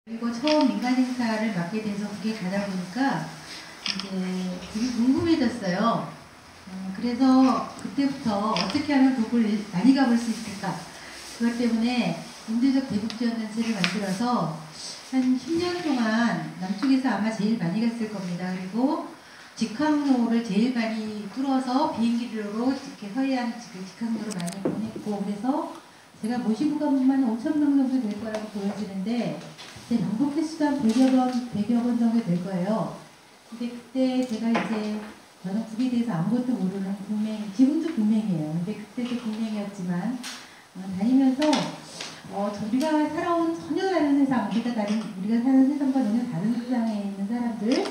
그리고 처음 민간 행사를 맡게 돼서 그게 가다 보니까 이제 되게 궁금해졌어요. 그래서 그때부터 어떻게 하면 북을 많이 가볼 수 있을까? 그것 때문에 인도적 대북지원단체를 만들어서 한 10년 동안 남쪽에서 아마 제일 많이 갔을 겁니다. 그리고 직항로를 제일 많이 뚫어서 비행기로 이렇게 서해안 직항로를 많이 보냈고, 그래서 제가 모시고 가면 5,000명 정도 될 거라고 보여지는데 제 방북 횟수도 한 100여 번 정도 될 거예요. 근데 그때 제가 이제 저는 북에 대해서 아무것도 모르는 국맹, 지금도 국맹이에요. 근데 그때도 국맹이었지만 다니면서 우리가 살아온 전혀 다른 세상, 우리가 사는 세상과 전혀 다른 세상에 있는 사람들,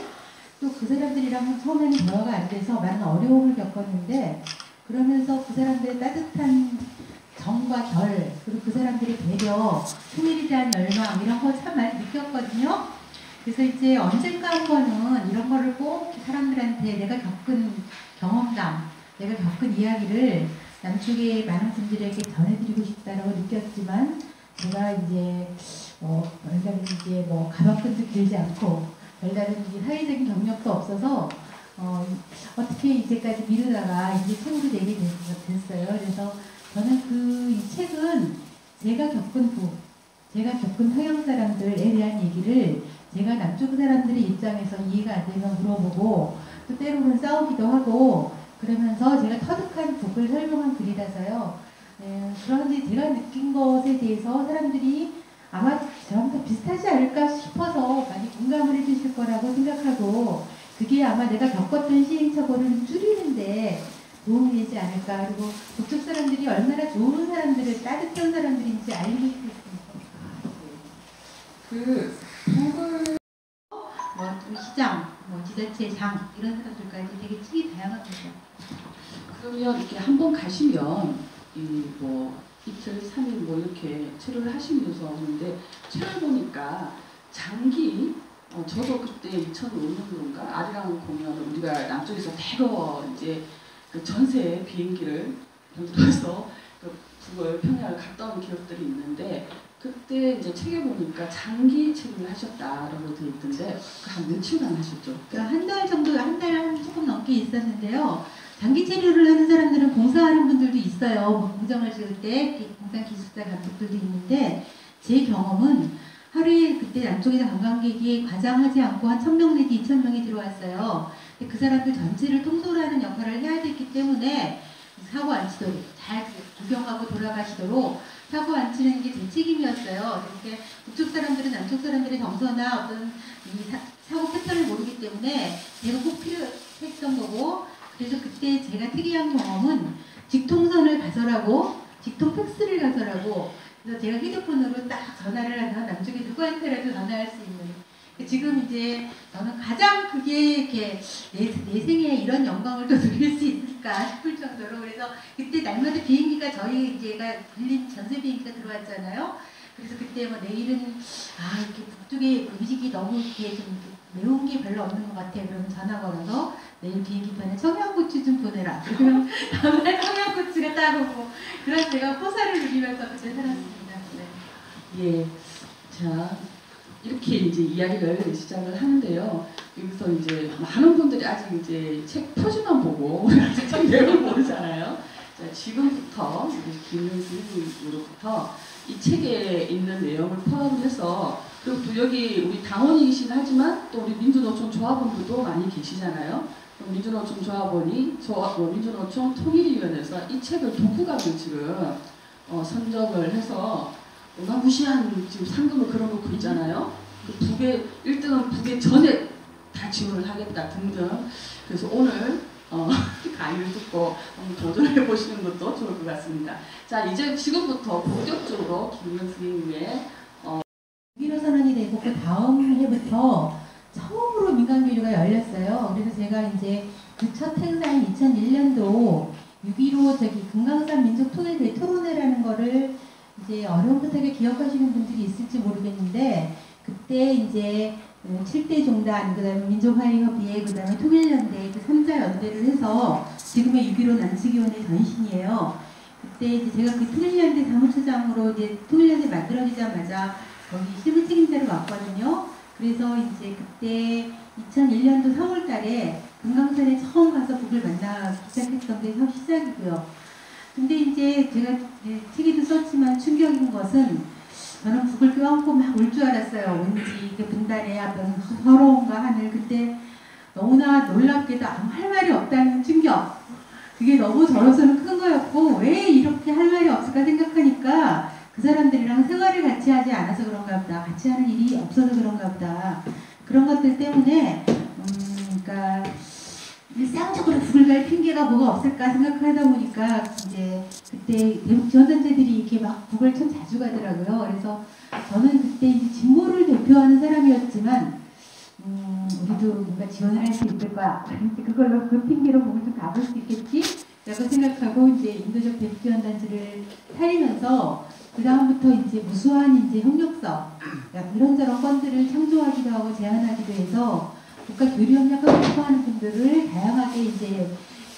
또 그 사람들이랑 처음에는 대화가 안 돼서 많은 어려움을 겪었는데, 그러면서 그 사람들의 따뜻한 정과 결, 그리고 그 사람들의 배려, 통일에 대한 열망, 이런 거 참 많이 느꼈거든요. 그래서 이제 언젠가 한 번은 이런 거를 꼭 사람들한테 내가 겪은 경험담, 내가 겪은 이야기를 남쪽의 많은 분들에게 전해드리고 싶다라고 느꼈지만, 제가 이제 별다른 이제 가방끈도 길지 않고 별다른 사회적인 경력도 없어서 어떻게 이제까지 미루다가 이제 책으로 내게 됐어요. 그래서 저는 이 책은 제가 겪은 북, 제가 겪은 서양 사람들에 대한 얘기를 제가 남쪽 사람들의 입장에서 이해가 안 되면 물어보고, 또 때로는 싸우기도 하고, 그러면서 제가 터득한 북을 설명한 글이라서요. 그런데 제가 느낀 것에 대해서 사람들이 아마 저랑 더 비슷하지 않을까 싶어서 많이 공감을 해주실 거라고 생각하고, 그게 아마 내가 겪었던 시행착오를 줄이는데 도움이 되지 않을까. 그리고 북쪽 사람들이 얼마나 좋은 사람들을, 따뜻한 사람들인지 알고 싶습니다. 북을 시장, 지자체장 이런 사람들까지 되게 층이 다양합니다. 그러면 이렇게 한번 가시면 이틀, 3일 이렇게 체류를 하시면서 오는데, 책을 보니까 장기, 저도 그때 2005년도인가 아리랑 공연을 우리가 남쪽에서 대거 이제 그 전세 비행기를 빌려서 북을 평양을 갔다 온 기억들이 있는데, 그때 이제 책에 보니까 장기 체류를 하셨다라고 되어 있던데 한 며칠간 하셨죠? 한 달 정도, 한 달 조금 넘게 있었는데요. 장기 체류를 하는 사람들은 봉사하는 분들도 있어요. 공정을 지을 때 공상기술사 감독들도 있는데, 제 경험은 하루에 그때 남쪽에서 관광객이 과장하지 않고 한 1,000명 내지 2,000명이 들어왔어요. 그 사람들 전체를 통솔하는 역할을 해야 됐기 때문에 사고 안 치도록 잘 구경하고 돌아가시도록 사고 안 치는 게 제 책임이었어요. 이렇게 북쪽 사람들은 남쪽 사람들의 정서나 어떤 사고 패턴을 모르기 때문에 제가 꼭 필요했던 거고, 그래서 그때 제가 특이한 경험은 직통선을 가설하고 직통 팩스를 가설하고, 그래서 제가 휴대폰으로 딱 전화를 하면 남쪽에 누구한테라도 전화할 수 있는, 지금 이제 저는 가장 그게 이렇게 내 생에 이런 영광을 또 누릴 수 있을까 싶을 정도로, 그래서 그때 날마다 비행기가 제가 빌린 전세 비행기가 들어왔잖아요. 그래서 그때 내일은 이렇게 북쪽의 음식이 너무 이렇게 좀 매운 게 별로 없는 것 같아요. 그러면 전화 걸어서 내일 비행기편에 청양고추 좀 보내라. 그러면 다음날 청양고추가 따르고, 그런 제가 포사를 누리면서 그때 살았습니다. 네. 예, 자 이렇게 이제 이야기를 시작을 하는데요. 여기서 이제 많은 분들이 아직 이제 책 표지만 보고 아직 책 내용을 모르잖아요. 자, 지금부터 김윤수님으로부터 이 책에 있는 내용을 포함해서, 그리고 또 여기 우리 당원이시긴 하지만 또 우리 민주노총 조합원들도 많이 계시잖아요. 민주노총 조합원이 민주노총 통일위원회에서 이 책을 독후감을 지금 선정을 해서 어마무시한 지금 상금을 걸어놓고 있잖아요. 그 북에 1등은 북에 전에 다 지원을 하겠다 등등. 그래서 오늘 강의를 듣고 한번 도전해 보시는 것도 좋을 것 같습니다. 자, 이제 지금부터 본격적으로 김은경 선생님의 6.15 선언이 되고 그 다음 해부터 처음으로 민간교류가 열렸어요. 그래서 제가 이제 그 첫 행사인 2001년도 6.15 금강산 민족통일 대토론회라는 거를 이제 어렴풋하게 기억하시는 분들이 있을지 모르겠는데, 그때 이제 7대 종단, 그 다음에 민족화해협의회, 그 다음에 통일연대, 그 3자 연대를 해서 지금의 6.15 난치기원의 전신이에요. 그때 이제 제가 그 통일연대 사무처장으로 이제 통일연대 만들어지자마자 거기 실무 책임자를 왔거든요. 그래서 이제 그때 2001년도 3월 달에 금강산에 처음 가서 북을 만나기 시작했던 게 시작이고요. 근데 이제 제가 책에도 썼지만 충격인 것은, 저는 북을 껴안고 막 울 줄 알았어요. 왠지 그 분단의 어떤 서러움과 하늘. 그때 너무나 놀랍게도 아무 할 말이 없다는 충격. 그게 너무 저로서는 큰 거였고, 왜 이렇게 할 말이 없을까 생각하니까 그 사람들이랑 생활을 같이 하지 않아서 그런가 보다. 같이 하는 일이 없어서 그런가 보다. 그런 것들 때문에 그러니까 일상적으로 북을 갈 핑계가 뭐가 없을까 생각하다 보니까 이제 그때 대북 지원단체들이 이렇게 막 북을 참 자주 가더라고요. 그래서 저는 그때 이제 진보를 대표하는 사람이었지만 우리도 뭔가 지원을 할 수 있을 거야. 그걸로 그 핑계로 북을 좀 가볼 수 있겠지? 라고 생각하고 이제 인도적 대북 지원단체를 차리면서 그 다음부터 이제 무수한 이제 협력서, 이런저런 건들을 창조하기도 하고 제안하기도 해서 국가 교류 협력하고 싶어하는 분들을 다양하게 이제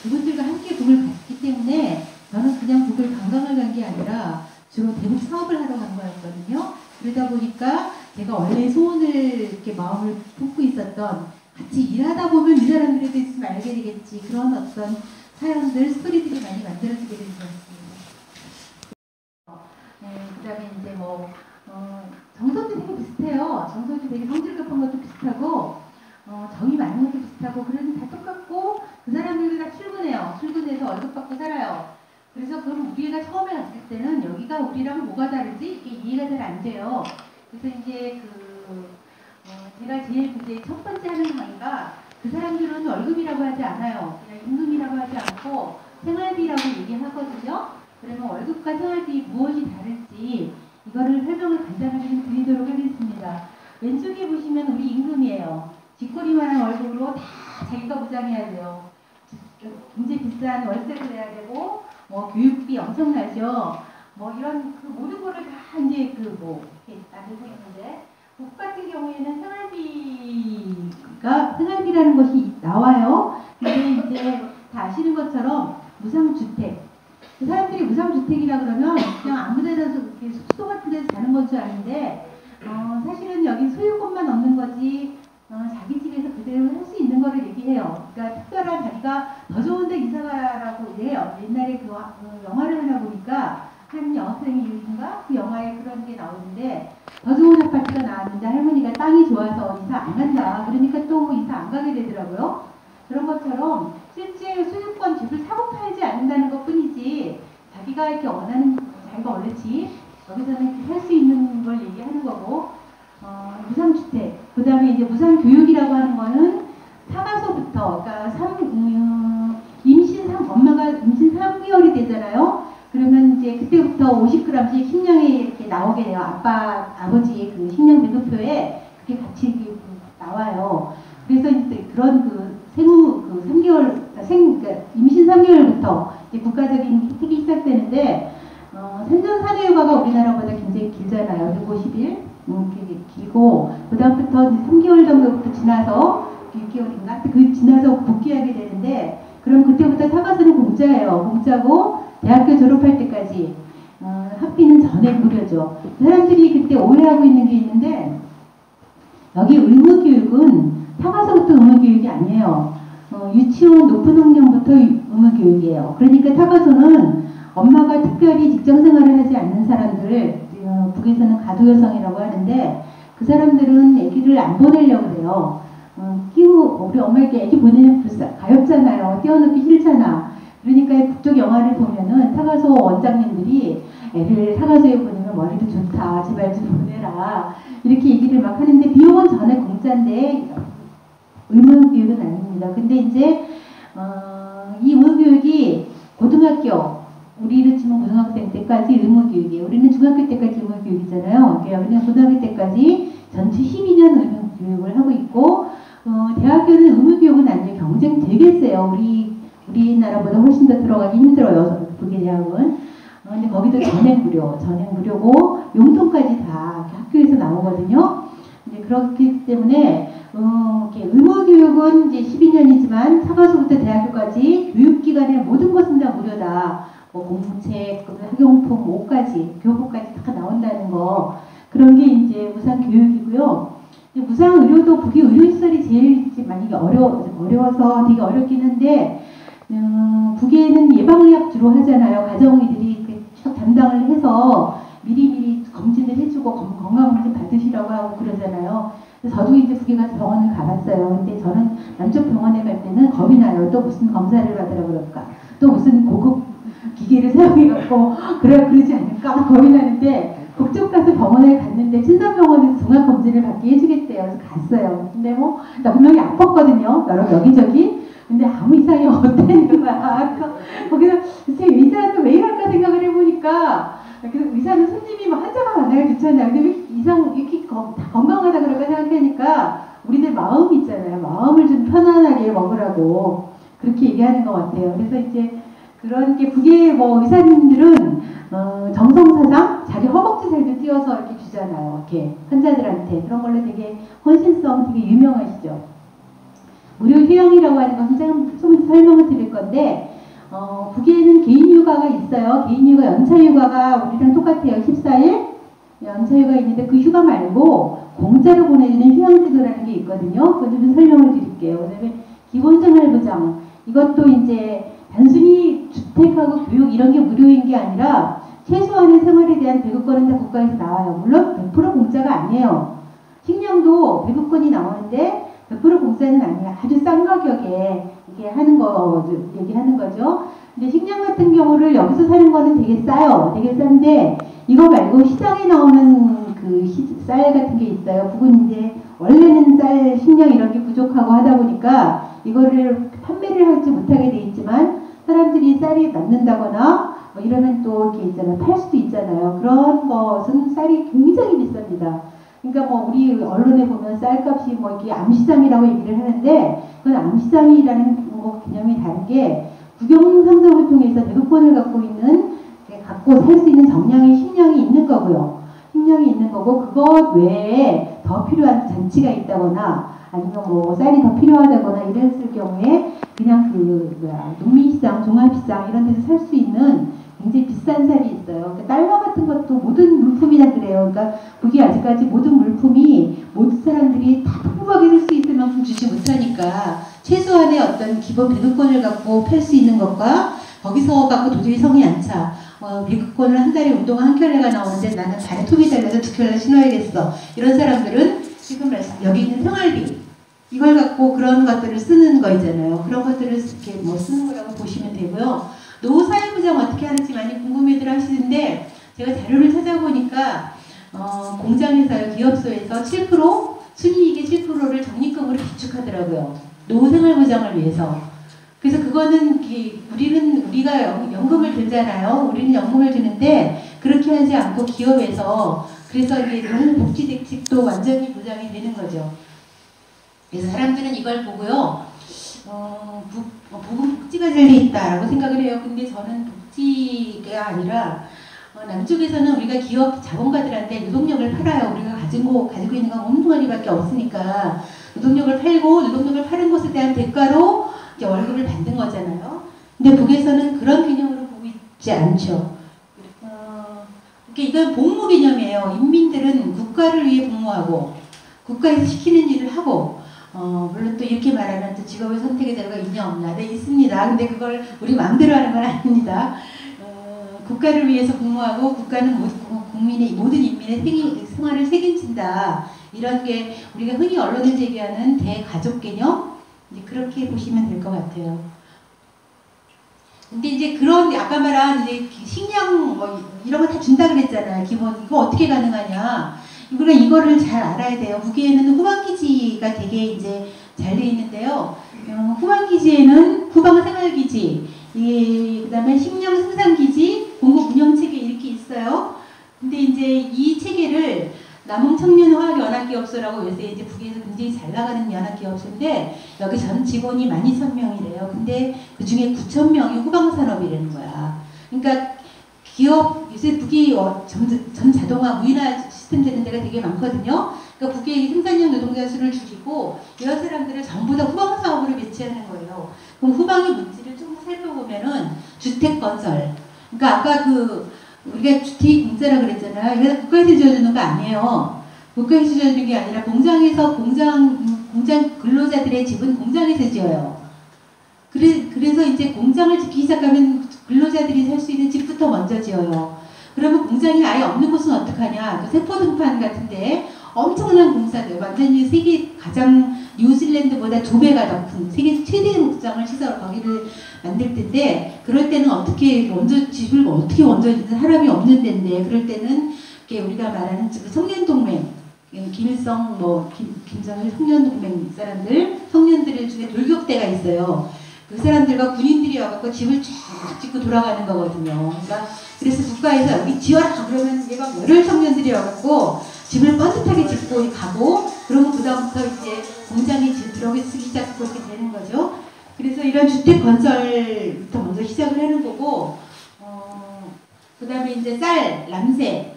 그분들과 함께 북을 갔기 때문에 저는 그냥 북을 관광을 간 게 아니라 주로 대북 사업을 하러 간 거였거든요. 그러다 보니까 제가 원래 소원을 이렇게 마음을 품고 있었던, 같이 일하다 보면 이 사람들에 대해서 알게 되겠지, 그런 어떤 사연들, 스토리들이 많이 만들어지게 된 것 같습니다. 그 다음에 이제 정서도 되게 비슷해요. 정서도 되게 성질 급한 것도 비슷하고, 정이 많은 것도 비슷하고, 그래도 다 똑같고, 그 사람들도 다 출근해요. 출근해서 월급 받고 살아요. 그래서 그럼 우리가 처음에 갔을 때는 여기가 우리랑 뭐가 다르지? 이게 이해가 잘 안 돼요. 그래서 이제 제가 제일 이제 첫 번째 하는 강의가, 그 사람들은 월급이라고 하지 않아요. 그냥 임금이라고 하지 않고 생활비라고 얘기하거든요. 그러면 월급과 생활비 무엇이 다를지 이거를 설명을 간단하게 좀 드리도록 하겠습니다. 왼쪽에 보시면 우리 임금이에요. 쥐꼬리만한 월급으로 다 자기가 보장해야 돼요. 굉장히 비싼 월세를 내야 되고, 교육비 엄청나죠. 이런 그 모든 거를 다 이제 이렇게 만들고 있는데, 북 같은 경우에는 생활비라는 것이 나와요. 근데 이제 다 아시는 것처럼 무상주택. 그 사람들이 무상주택이라 그러면 그냥 아무 데나 숙소 같은 데서 자는 건 줄 아는데, 사실은 여기 소유권만 없는 거지, 자기 집에서 그대로 할 수 있는 거를 얘기해요. 그러니까 특별한 자기가 더 좋은 데 이사 가라고 해요. 옛날에 그 영화를 하나 보니까, 한 영화생인가? 그 영화에 그런 게 나오는데, 더 좋은 아파트가 나왔는데 할머니가 땅이 좋아서 이사 안 간다. 그러니까 또 이사 안 가게 되더라고요. 그런 것처럼 실제 소유권 집을 사고 팔지 않는다는 것 뿐이지, 자기가 이렇게 원하는, 자기가 원래 집, 여기서는 살 수 있는 걸 얘기하는 거고, 무상주택, 그 다음에 이제 무상교육이라고 하는 거는 사가서부터, 그러니까 엄마가 임신 3개월이 되잖아요. 그러면 이제 그때부터 50g씩 식량이 이렇게 나오게 돼요. 아버지의 그 식량 배급표에 그게 같이 이렇게 나와요. 그래서 이제 그런 3개월, 그러니까 임신 3개월부터 이제 국가적인 혜택이 시작되는데, 산전산후휴가가 우리나라보다 굉장히 길잖아요. 150일. 되게 길고, 그 다음부터 3개월 정도부터 지나서, 6개월인가? 그 지나서 복귀하게 되는데, 그럼 그때부터 타가서는 공짜예요. 공짜고, 대학교 졸업할 때까지, 학비는 전액 무료죠. 사람들이 그때 오해하고 있는 게 있는데, 여기 의무교육은 타가서부터 의무교육이 아니에요. 유치원 높은 학년부터 의무교육이에요. 그러니까 타가서는 엄마가 특별히 직장생활을 하지 않는 사람들을 북에서는 가도여성이라고 하는데, 그 사람들은 아기를 안 보내려고 해요. 우리 엄마에게 아기 보내면 가엾잖아요. 떼어놓기 싫잖아. 그러니까 북쪽 영화를 보면은 타가소 원장님들이 애를 타가소에 보내면 그러면 머리도 좋다. 제발 좀 보내라. 이렇게 얘기를 막 하는데 비용은 전에 공짜인데 의무교육은 아닙니다. 근데 이제 이 의무교육이 고등학교 우리를 치면 고등학생 때까지 의무교육이에요. 우리는 중학교 때까지 의무교육이잖아요. 우리는 고등학교 때까지 전체 12년 의무교육을 하고 있고 대학교는 의무교육은 아니에요. 경쟁 되게 세요. 우리나라보다 훨씬 더 들어가기 힘들어요. 북의 대학은. 근데 거기도 전액 무료고 용돈까지 다 학교에서 나오거든요. 이제 그렇기 때문에 이렇게 의무교육은 이제 12년이지만 사과서부터 대학교까지 교육기관의 모든 것은 다 무료다. 뭐 공책, 학용품, 옷까지, 교복까지 다 나온다는 거. 그런 게 이제 무상교육이고요. 무상 의료도 북의 의료시설이 제일 많이 어려워서 되게 어렵긴 한데 북에는 예방의학 주로 하잖아요. 가정의들이 담당을 해서 미리미리 검진을 해주고 건강검진 받으시라고 하고 그러잖아요. 저도 이제 북에 가서 병원을 가봤어요. 근데 저는 남쪽 병원에 갈 때는 겁이 나요. 또 무슨 검사를 받으라 그럴까? 또 무슨 고급 기계를 사용해갖고 그러지 않을까? 겁이 나는데 북쪽 가서 병원에 갔는데 친선병원에서 종합검진을 받게 해주겠대요. 그래서 갔어요. 근데 나 분명히 아팠거든요. 여기저기. 근데 아무 이상이 없다는 거야. 거기서 의사한테 왜 이럴까 생각을 해보니까 의사는 손님이 환자가 많아요. 좋잖아요. 근데 이렇게 다 건강하다 그럴까 생각하니까 우리들 마음 있잖아요. 마음을 좀 편안하게 먹으라고 그렇게 얘기하는 것 같아요. 그래서 이제 그런 게 북의 의사님들은 정성사상 자기 허벅지 살도 띄워서 이렇게 주잖아요. 이렇게 환자들한테 그런 걸로 되게 헌신성 되게 유명하시죠. 무료 휴양이라고 하는 것은 제가 좀 설명을 드릴 건데 북에는 개인휴가가 있어요. 개인휴가 연차휴가가 우리랑 똑같아요. 14일 연차휴가 있는데 그 휴가 말고 공짜로 보내주는 휴양지도라는 게 있거든요. 그거 좀 설명을 드릴게요. 그다음에 기본생활보장 이것도 이제 단순히 주택하고 교육 이런 게 무료인 게 아니라 최소한의 생활에 대한 배급권은 다 국가에서 나와요. 물론 100% 공짜가 아니에요. 식량도 배급권이 나오는데 100% 공짜는 아니에요. 아주 싼 가격에 이게 얘기하는 거죠. 근데 식량 같은 경우를 여기서 사는 거는 되게 싸요. 되게 싼데 이거 말고 시장에 나오는 쌀 같은 게 있어요. 북은 이제 원래는 쌀, 식량 이런 게 부족하고 하다 보니까 이거를 판매를 하지 못하게 돼 있지만 사람들이 쌀이 남는다거나 이러면 또 이렇게 있잖아요. 팔 수도 있잖아요. 그런 것은 쌀이 굉장히 비쌉니다. 그러니까 우리 언론에 보면 쌀값이 이렇게 암시장이라고 얘기를 하는데 그건 암시장이라는 거 개념이 다른 게 국영상섭을 통해서 배급권을 갖고 살 수 있는 정량의 식량이 있는 거고요. 식량이 있는 거고 그것 외에 더 필요한 잔치가 있다거나 아니면 쌀이 더 필요하다거나 이랬을 경우에 그냥 농민시장, 종합시장 이런 데서 살 수 있는 굉장히 비싼 쌀이 있어요. 그러니까 달러 같은 것도 모든 물품이 다 그래요. 그러니까 북이 아직까지 모든 물품이 모든 사람들이 다 풍부하게 살 수 있을 만큼 주지 못하니까 최소한의 어떤 기본 배급권을 갖고 팔 수 있는 것과 거기서 갖고 도저히 성이 안 차. 배급권을 한 달에 운동화 한 켤레가 나오는데 나는 발에 톱이 달려서 2켤레 신어야겠어. 이런 사람들은 지금 여기 있는 생활비 이걸 갖고 그런 것들을 쓰는 거 있잖아요. 그런 것들을 이렇게 쓰는 거라고 보시면 되고요. 노후사회보장 어떻게 하는지 많이 궁금해들 하시는데 제가 자료를 찾아보니까 공장에서요, 기업소에서 7% 순이익의 7%를 적립금으로 비축하더라고요. 노후생활보장을 위해서. 그래서 그거는 우리가 연금을 들잖아요. 우리는 연금을 드는데 그렇게 하지 않고 기업에서 그래서 이게 노후복지대책도 완전히 보장이 되는 거죠. 그래서 사람들은 이걸 보고요. 북은 복지가 잘 돼 있다라고 생각을 해요. 근데 저는 복지가 아니라 남쪽에서는 우리가 기업 자본가들한테 노동력을 팔아요. 우리가 가지고 있는 건 몸뚱아리밖에 없으니까 노동력을 팔고 노동력을 파는 것에 대한 대가로 이제 월급을 받는 거잖아요. 근데 북에서는 그런 개념으로 보고 있지 않죠. 이건 복무 개념이에요. 인민들은 국가를 위해 복무하고 국가에서 시키는 일을 하고 물론 또 이렇게 말하면 또 직업의 선택의 자유가 있냐 없냐. 네, 있습니다. 근데 그걸 우리 마음대로 하는 건 아닙니다. 국가를 위해서 복무하고 국가는 국민의 모든 인민의 생활을 책임진다. 이런 게 우리가 흔히 언론에서 얘기하는 대가족 개념 이제 그렇게 보시면 될 것 같아요. 근데 이제 그런 아까 말한 이제 식량 뭐 이런 거 다 준다 그랬잖아요. 기본 이거 어떻게 가능하냐? 이거를 잘 알아야 돼요. 북위에는 후방기지가 되게 이제 잘 돼 있는데요. 후방기지에는 후방생활기지, 그다음에 식량 생산기지, 공급 운영체계 이렇게 있어요. 근데 이제 이 체계를 남홍청년화학연합기업소라고 요새 이제 북에서 굉장히 잘 나가는 연합기업소인데 여기 전 직원이 12,000명이래요. 근데 그 중에 9,000명이 후방산업이라는 거야. 그러니까 기업 요새 북이 전 자동화 무인화 시스템 되는 데가 되게 많거든요. 그러니까 북의 생산력 노동자 수를 줄이고 이런 사람들을 전부 다 후방 사업으로 배치하는 거예요. 그럼 후방의 문제를 좀 살펴보면은 주택 건설. 그러니까 아까 우리가 주택 공짜라 그랬잖아요. 이거 국가에서 지어주는 거 아니에요. 국가에서 지어주는 게 아니라 공장 근로자들의 집은 공장에서 지어요. 그래서 이제 공장을 짓기 시작하면 근로자들이 살 수 있는 집부터 먼저 지어요. 그러면 공장이 아예 없는 곳은 어떡하냐. 그 세포 등판 같은데 엄청난 공사들, 완전히 세계 가장 뉴질랜드보다 2배가 더 큰 세계 최대 공장을 시설 거기를 만들 텐데 그럴 때는 어떻게 집을 어떻게 먼저 짓는 사람이 없는 데인데 그럴 때는 우리가 말하는 성년동맹, 김일성, 김정일 성년동맹 사람들, 성년들 중에 돌격대가 있어요. 그 사람들과 군인들이 와갖고 집을 쭉 짓고 돌아가는 거거든요. 그래서 국가에서 여기 지어라 그러면 얘가 여러 청년들이 와갖고 집을 뻔듯하게 짓고 가고 그러면 그 다음부터 이제 공장에 들어오기 시작하고 이렇게 되는 거죠. 그래서 이런 주택 건설부터 먼저 시작을 하는 거고 그 다음에 이제 쌀, 남새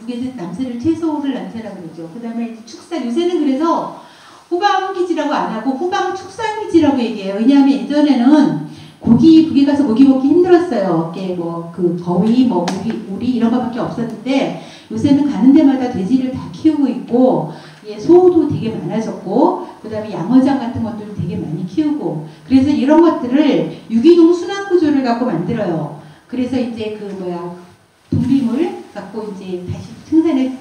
북에서 남새를 채소를 남새라고 그러죠. 그 다음에 축산 요새는 그래서 후방기지라고 안 하고 후방축산기지라고 얘기해요. 왜냐하면 예전에는 북에 가서 고기 먹기 힘들었어요. 거위, 오리 이런 거밖에 없었는데 요새는 가는 데마다 돼지를 다 키우고 있고 소도 되게 많아졌고 그 다음에 양어장 같은 것들도 되게 많이 키우고 그래서 이런 것들을 유기농 순환구조를 갖고 만들어요. 그래서 이제 분비물 갖고 이제 다시 생산해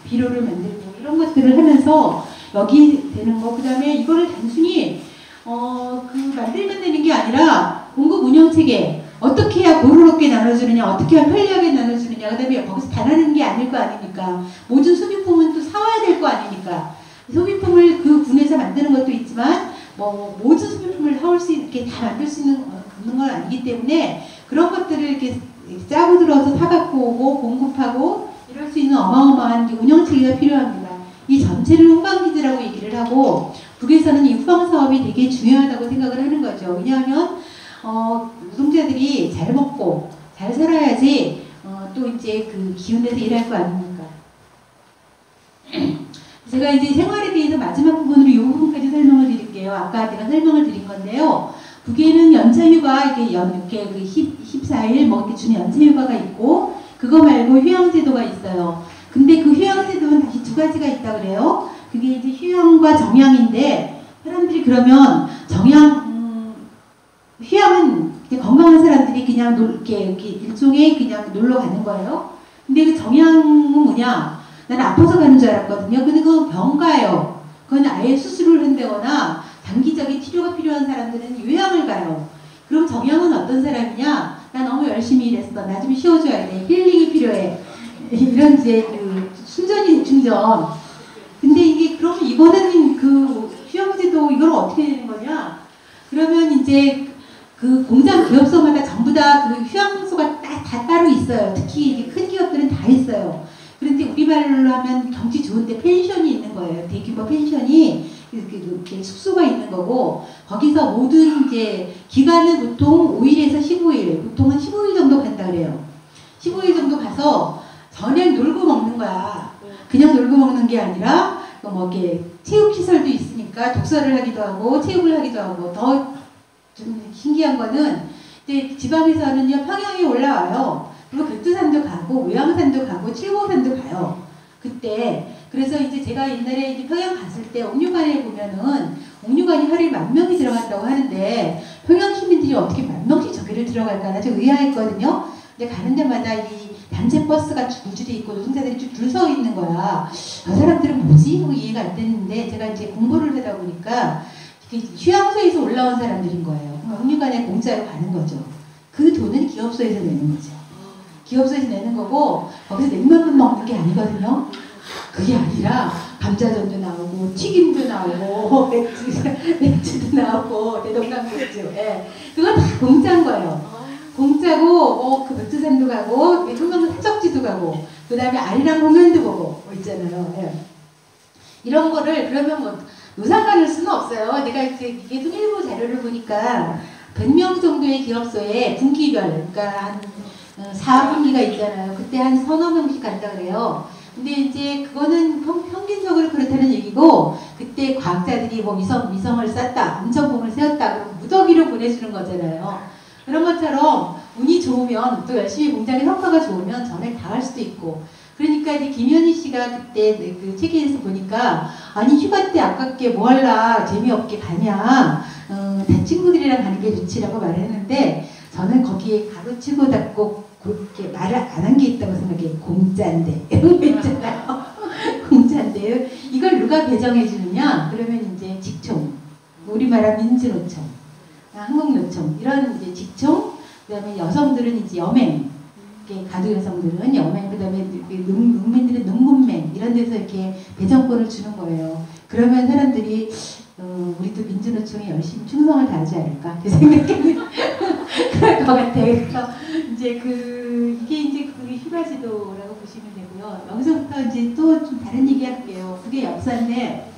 비료를 만들고 이런 것들을 하면서 여기 되는 거. 그 다음에 이거를 단순히 만들면 되는 게 아니라 공급 운영 체계 어떻게 해야 고루롭게 나눠주느냐, 어떻게 해야 편리하게 나눠주느냐. 그 다음에 거기서 다 나누는 게 아닐 거 아닙니까? 모든 소비품은 또 사와야 될 거 아닙니까? 소비품을 그 군에서 만드는 것도 있지만 모든 소비품을 사올 수 있게 다 만들 수 있는 건 아니기 때문에 그런 것들을 이렇게 짜고 들어서 사갖고 오고 공급하고 이럴 수 있는 어마어마한 운영체계가 필요합니다. 이 전체를 후방기지라고 얘기를 하고 북에서는 이 후방사업이 되게 중요하다고 생각을 하는 거죠. 왜냐하면 노동자들이 잘 먹고 잘 살아야지 또 이제 그 기운에서 일할 거 아닙니까? 제가 이제 생활에 대해서 마지막 부분으로 이 부분까지 설명을 드릴게요. 아까 제가 설명을 드린 건데요. 북에는 연차휴가 이렇게 14일 이렇게 주는 연차휴가가 있고 그거 말고 휴양제도가 있어요. 근데 그 휴양제도는 다시 2가지가 있다 그래요. 그게 이제 휴양과 정양인데 사람들이 그러면 휴양은 건강한 사람들이 그냥 이렇게 일종의 그냥 놀러 가는 거예요. 근데 그 정양은 뭐냐? 나는 아파서 가는 줄 알았거든요. 근데 그건 병가요. 그건 아예 수술을 한다거나 장기적인 치료가 필요한 사람들은 요양을 가요. 그럼 정양은 어떤 사람이냐? 나 너무 열심히 일했어. 나 좀 쉬어줘야 돼. 힐링이 필요해. 이런 이제 충전. 근데 그러면 이거는 휴양제도 이걸 어떻게 되는 거냐? 그러면 이제 그 공장 기업소마다 전부 다 그 휴양소가 다 따로 있어요. 특히 큰 기업들은 다 있어요. 그런데 우리말로 하면 경치 좋은데 펜션이 있는 거예요. 대규모 펜션이 이렇게 숙소가 있는 거고 거기서 모든 이제 기간은 보통 5일에서 15일, 보통 한 15일 정도 간다 그래요. 15일 정도 가서 저녁 놀고 먹는 거야. 그냥 놀고 먹는 게 아니라 이렇게 체육시설도 있으니까 독서를 하기도 하고 체육을 하기도 하고 더 좀 신기한 거는 이제 지방에서는요 평양에 올라와요. 그리고 백두산도 가고 외양산도 가고 칠곡산도 가요. 그때 그래서 이제 제가 옛날에 이제 평양 갔을 때 옥류관에 보면은 옥류관이 하루에 10,000명이 들어간다고 하는데 평양 시민들이 어떻게 10,000명씩 저기를 들어갈까 나 좀 의아했거든요. 근데 가는 데마다 이 단체 버스가 줄줄이 있고 노동자들이 쭉 줄 서 있는 거야. 저 사람들은 뭐지? 하고 이해가 안 됐는데 제가 이제 공부를 하다 보니까 휴양소에서 올라온 사람들인 거예요. 옥류관에 공짜로 가는 거죠. 그 돈은 기업소에서 내는 거죠. 기업소에서 내는 거고 거기서 냉면만 먹는 게 아니거든요. 그게 아니라 감자전도 나오고 튀김도 나오고 맥주도 나오고 대동강맥주, 예. 그거 다 공짜인 거예요. 공짜고 그 백두산도 가고 청명도 해적지도 가고 그 다음에 아리랑 공연도 보고 뭐 있잖아요. 예. 이런 거를 그러면 뭐 노상관할 수는 없어요. 내가 이게 통일부 자료를 보니까 100명 정도의 기업소에 분기별, 그러니까 한 4분기가 있잖아요. 그때 한 서너 명씩 간다 그래요. 근데 이제 그거는 평균적으로 그렇다는 얘기고, 그때 과학자들이 뭐 위성을 쐈다, 암천봉을 세웠다, 그럼 무더기로 보내주는 거잖아요. 그런 것처럼 운이 좋으면 또 열심히 공장의 성과가 좋으면 전에 다 할 수도 있고. 그러니까 이제 김현희 씨가 그때 그 책에서 보니까 아니 휴가 때 아깝게 뭐 할라 재미없게 가냐, 다 친구들이랑 가는 게 좋지라고 말했는데 저는 거기에 가로치고 닫고 그렇게 말을 안 한 게 있다고 생각해요. 공짜인데 이런 거 있잖아요. 공짜인데 이걸 누가 배정해 주느냐? 그러면 이제 직총, 우리 말하면 민주노총, 한국노총 이런 이제 직총, 그다음에 여성들은 이제 여맹, 가두 여성들은 여맹, 그다음에 농민들은 농군맹 이런 데서 이렇게 배정권을 주는 거예요. 그러면 사람들이 우리도 민주노총에 열심히 충성을 다하지 않을까 그 생각에는 그럴 것 같아요. 그래서 이제 이게 이제 그게 휴가지도라고 보시면 되고요. 여기서부터 이제 또 좀 다른 얘기 할게요. 그게 역사인데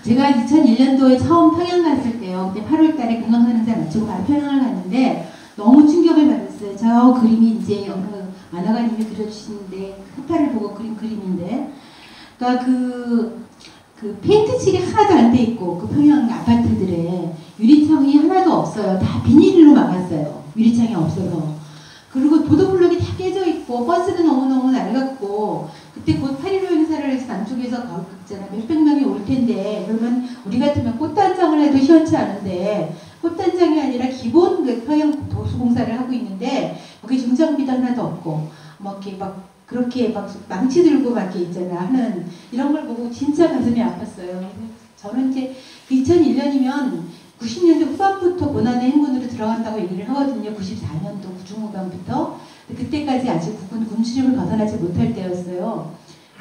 제가 2001년도에 처음 평양 갔을 때요. 그때 8월달에 금강산행사 마치고 바로 평양을 갔는데 너무 충격을 받았어요. 저 그림이 이제 만화가님이 그려주시는데 흑파를 보고 그린 그림인데, 그러니까 그 페인트 칠이 하나도 안 돼 있고 그 평양 아파트들에 유리창이 하나도 없어요. 다 비닐로 막았어요. 유리창이 없어서. 그리고 보도블록이 다 깨져 있고 버스는 너무너무 낡았고, 그때 곧 8.15 행사를 해서 남쪽에서 있잖아 몇백 명이 올 텐데, 그러면 우리 같으면 꽃단장을 해도 시원치 않은데 꽃단장이 아니라 기본 그 평양 도수공사를 하고 있는데 거기 중장비도 하나도 없고 이렇게 그렇게 망치 들고 막 이렇게 있잖아 하는 이런 걸 보고 진짜 가슴이 아팠어요. 저는 이제 2001년이면 90년대 후반부터 고난의 행군으로 들어간다고 얘기를 하거든요. 94년도 중후반부터. 그때까지 아직 국군 군추림을 벗어나지 못할 때였어요.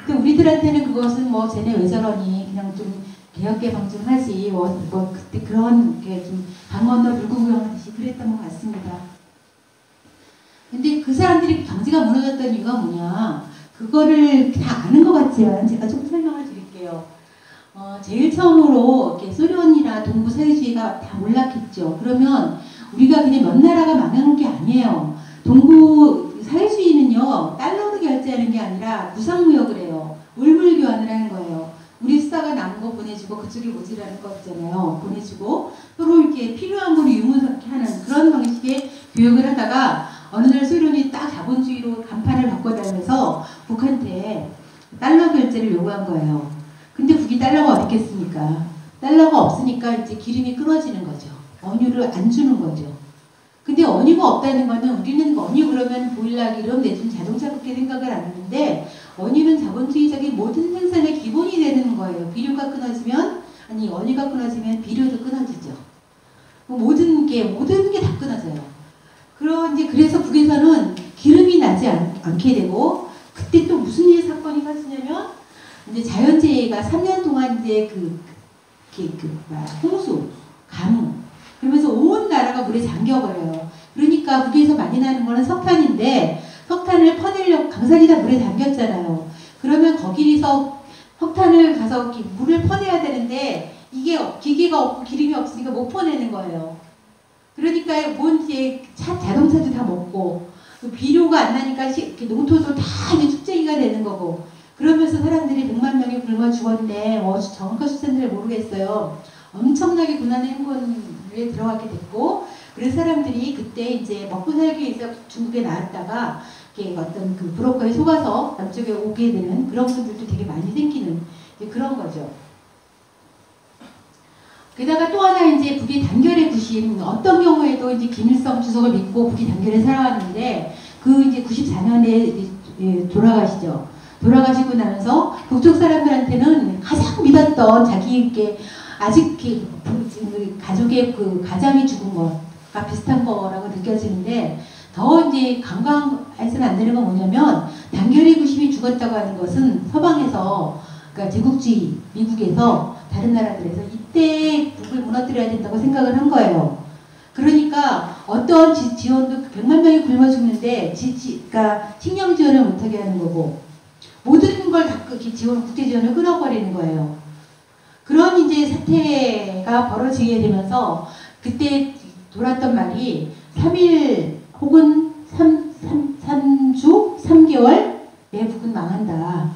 근데 우리들한테는 그것은 뭐 쟤네 왜 저러니 그냥 좀 개혁개방 좀 하지 뭐 그때 그런 게 좀 강원도 불구경하듯이 그랬던 것 같습니다. 근데 그 사람들이 경제가 무너졌던 이유가 뭐냐, 그거를 다 아는 것 같지만 제가 좀 설명을 드릴게요. 제일 처음으로 이렇게 소련이나 동부 사회주의가 다 몰락했죠. 그러면 우리가 그냥 몇 나라가 망한 게 아니에요. 동부 사회주의는요, 달러로 결제하는 게 아니라 무상무역을 해요. 물물 교환을 하는 거예요. 우리 수다가 남은 거 보내주고 그쪽이 모자라는 거 있잖아요. 보내주고 서로 이렇게 필요한 걸 유무섭게 하는 그런 방식의 교육을 하다가 어느 날 소련이 딱 자본주의로 간판을 바꿔달면서 북한테 달러 결제를 요구한 거예요. 근데 북이 달러가 어디 있겠습니까? 달러가 없으니까 이제 기름이 끊어지는 거죠. 원유를 안 주는 거죠. 근데 원유가 없다는 거는 우리는 원유 그러면 보일러 기름 내지는 자동차 그렇게 생각을 안 하는데, 원유는 자본주의적인 모든 생산의 기본이 되는 거예요. 비료가 끊어지면, 원유가 끊어지면 비료도 끊어지죠. 모든 게 다 끊어져요. 그래서 북에서는 기름이 나지 않게 되고, 그때 또 무슨 일 사건이 phát生냐면 이제 자연재해가 3년 동안 이제 홍수, 가뭄, 그러면서 온 나라가 물에 잠겨버려요. 그러니까 북에서 많이 나는 거는 석탄인데, 석탄을 퍼내려고 강산이 다 물에 잠겼잖아요. 그러면 거기서 석탄을 가서 물을 퍼내야 되는데 이게 기계가 없고 기름이 없으니까 못 퍼내는 거예요. 그러니까 자동차도 다 먹고 비료가 안 나니까 농토도 다 이제 축제기가 되는 거고, 그러면서 사람들이 100만 명이 굶어 죽었네. 정확한 숫자는 잘 모르겠어요. 엄청나게 고난의 행군에 들어가게 됐고, 그래서 사람들이 그때 이제 먹고 살기 위해서 중국에 나왔다가 어떤 그 브로커에 속아서 남쪽에 오게 되는 그런 분들도 되게 많이 생기는 그런 거죠. 게다가 또 하나 이제 북의 단결의 구심, 어떤 경우에도 이제 김일성 주석을 믿고 북이 단결에 살아왔는데, 이제 94년에 돌아가시죠. 돌아가시고 나면서 북쪽 사람들한테는 가장 믿었던 아직 가족의 가장이 죽은 것과 다 비슷한 거라고 느껴지는데 더 이제 간과해서는 안 되는 건 뭐냐면 단결의 구심이 죽었다고 하는 것은 서방에서 그러니까 제국주의 미국에서 다른 나라들에서 이때 북을 무너뜨려야 된다고 생각을 한 거예요. 그러니까 어떤 지원도 100만 명이 굶어 죽는데 그러니까 식량 지원을 못하게 하는 거고 모든 걸 다 지원 국제 지원을 끊어버리는 거예요. 그런 이제 사태가 벌어지게 되면서 그때 돌았던 말이 3일 혹은 3주, 3개월 내 북은 망한다.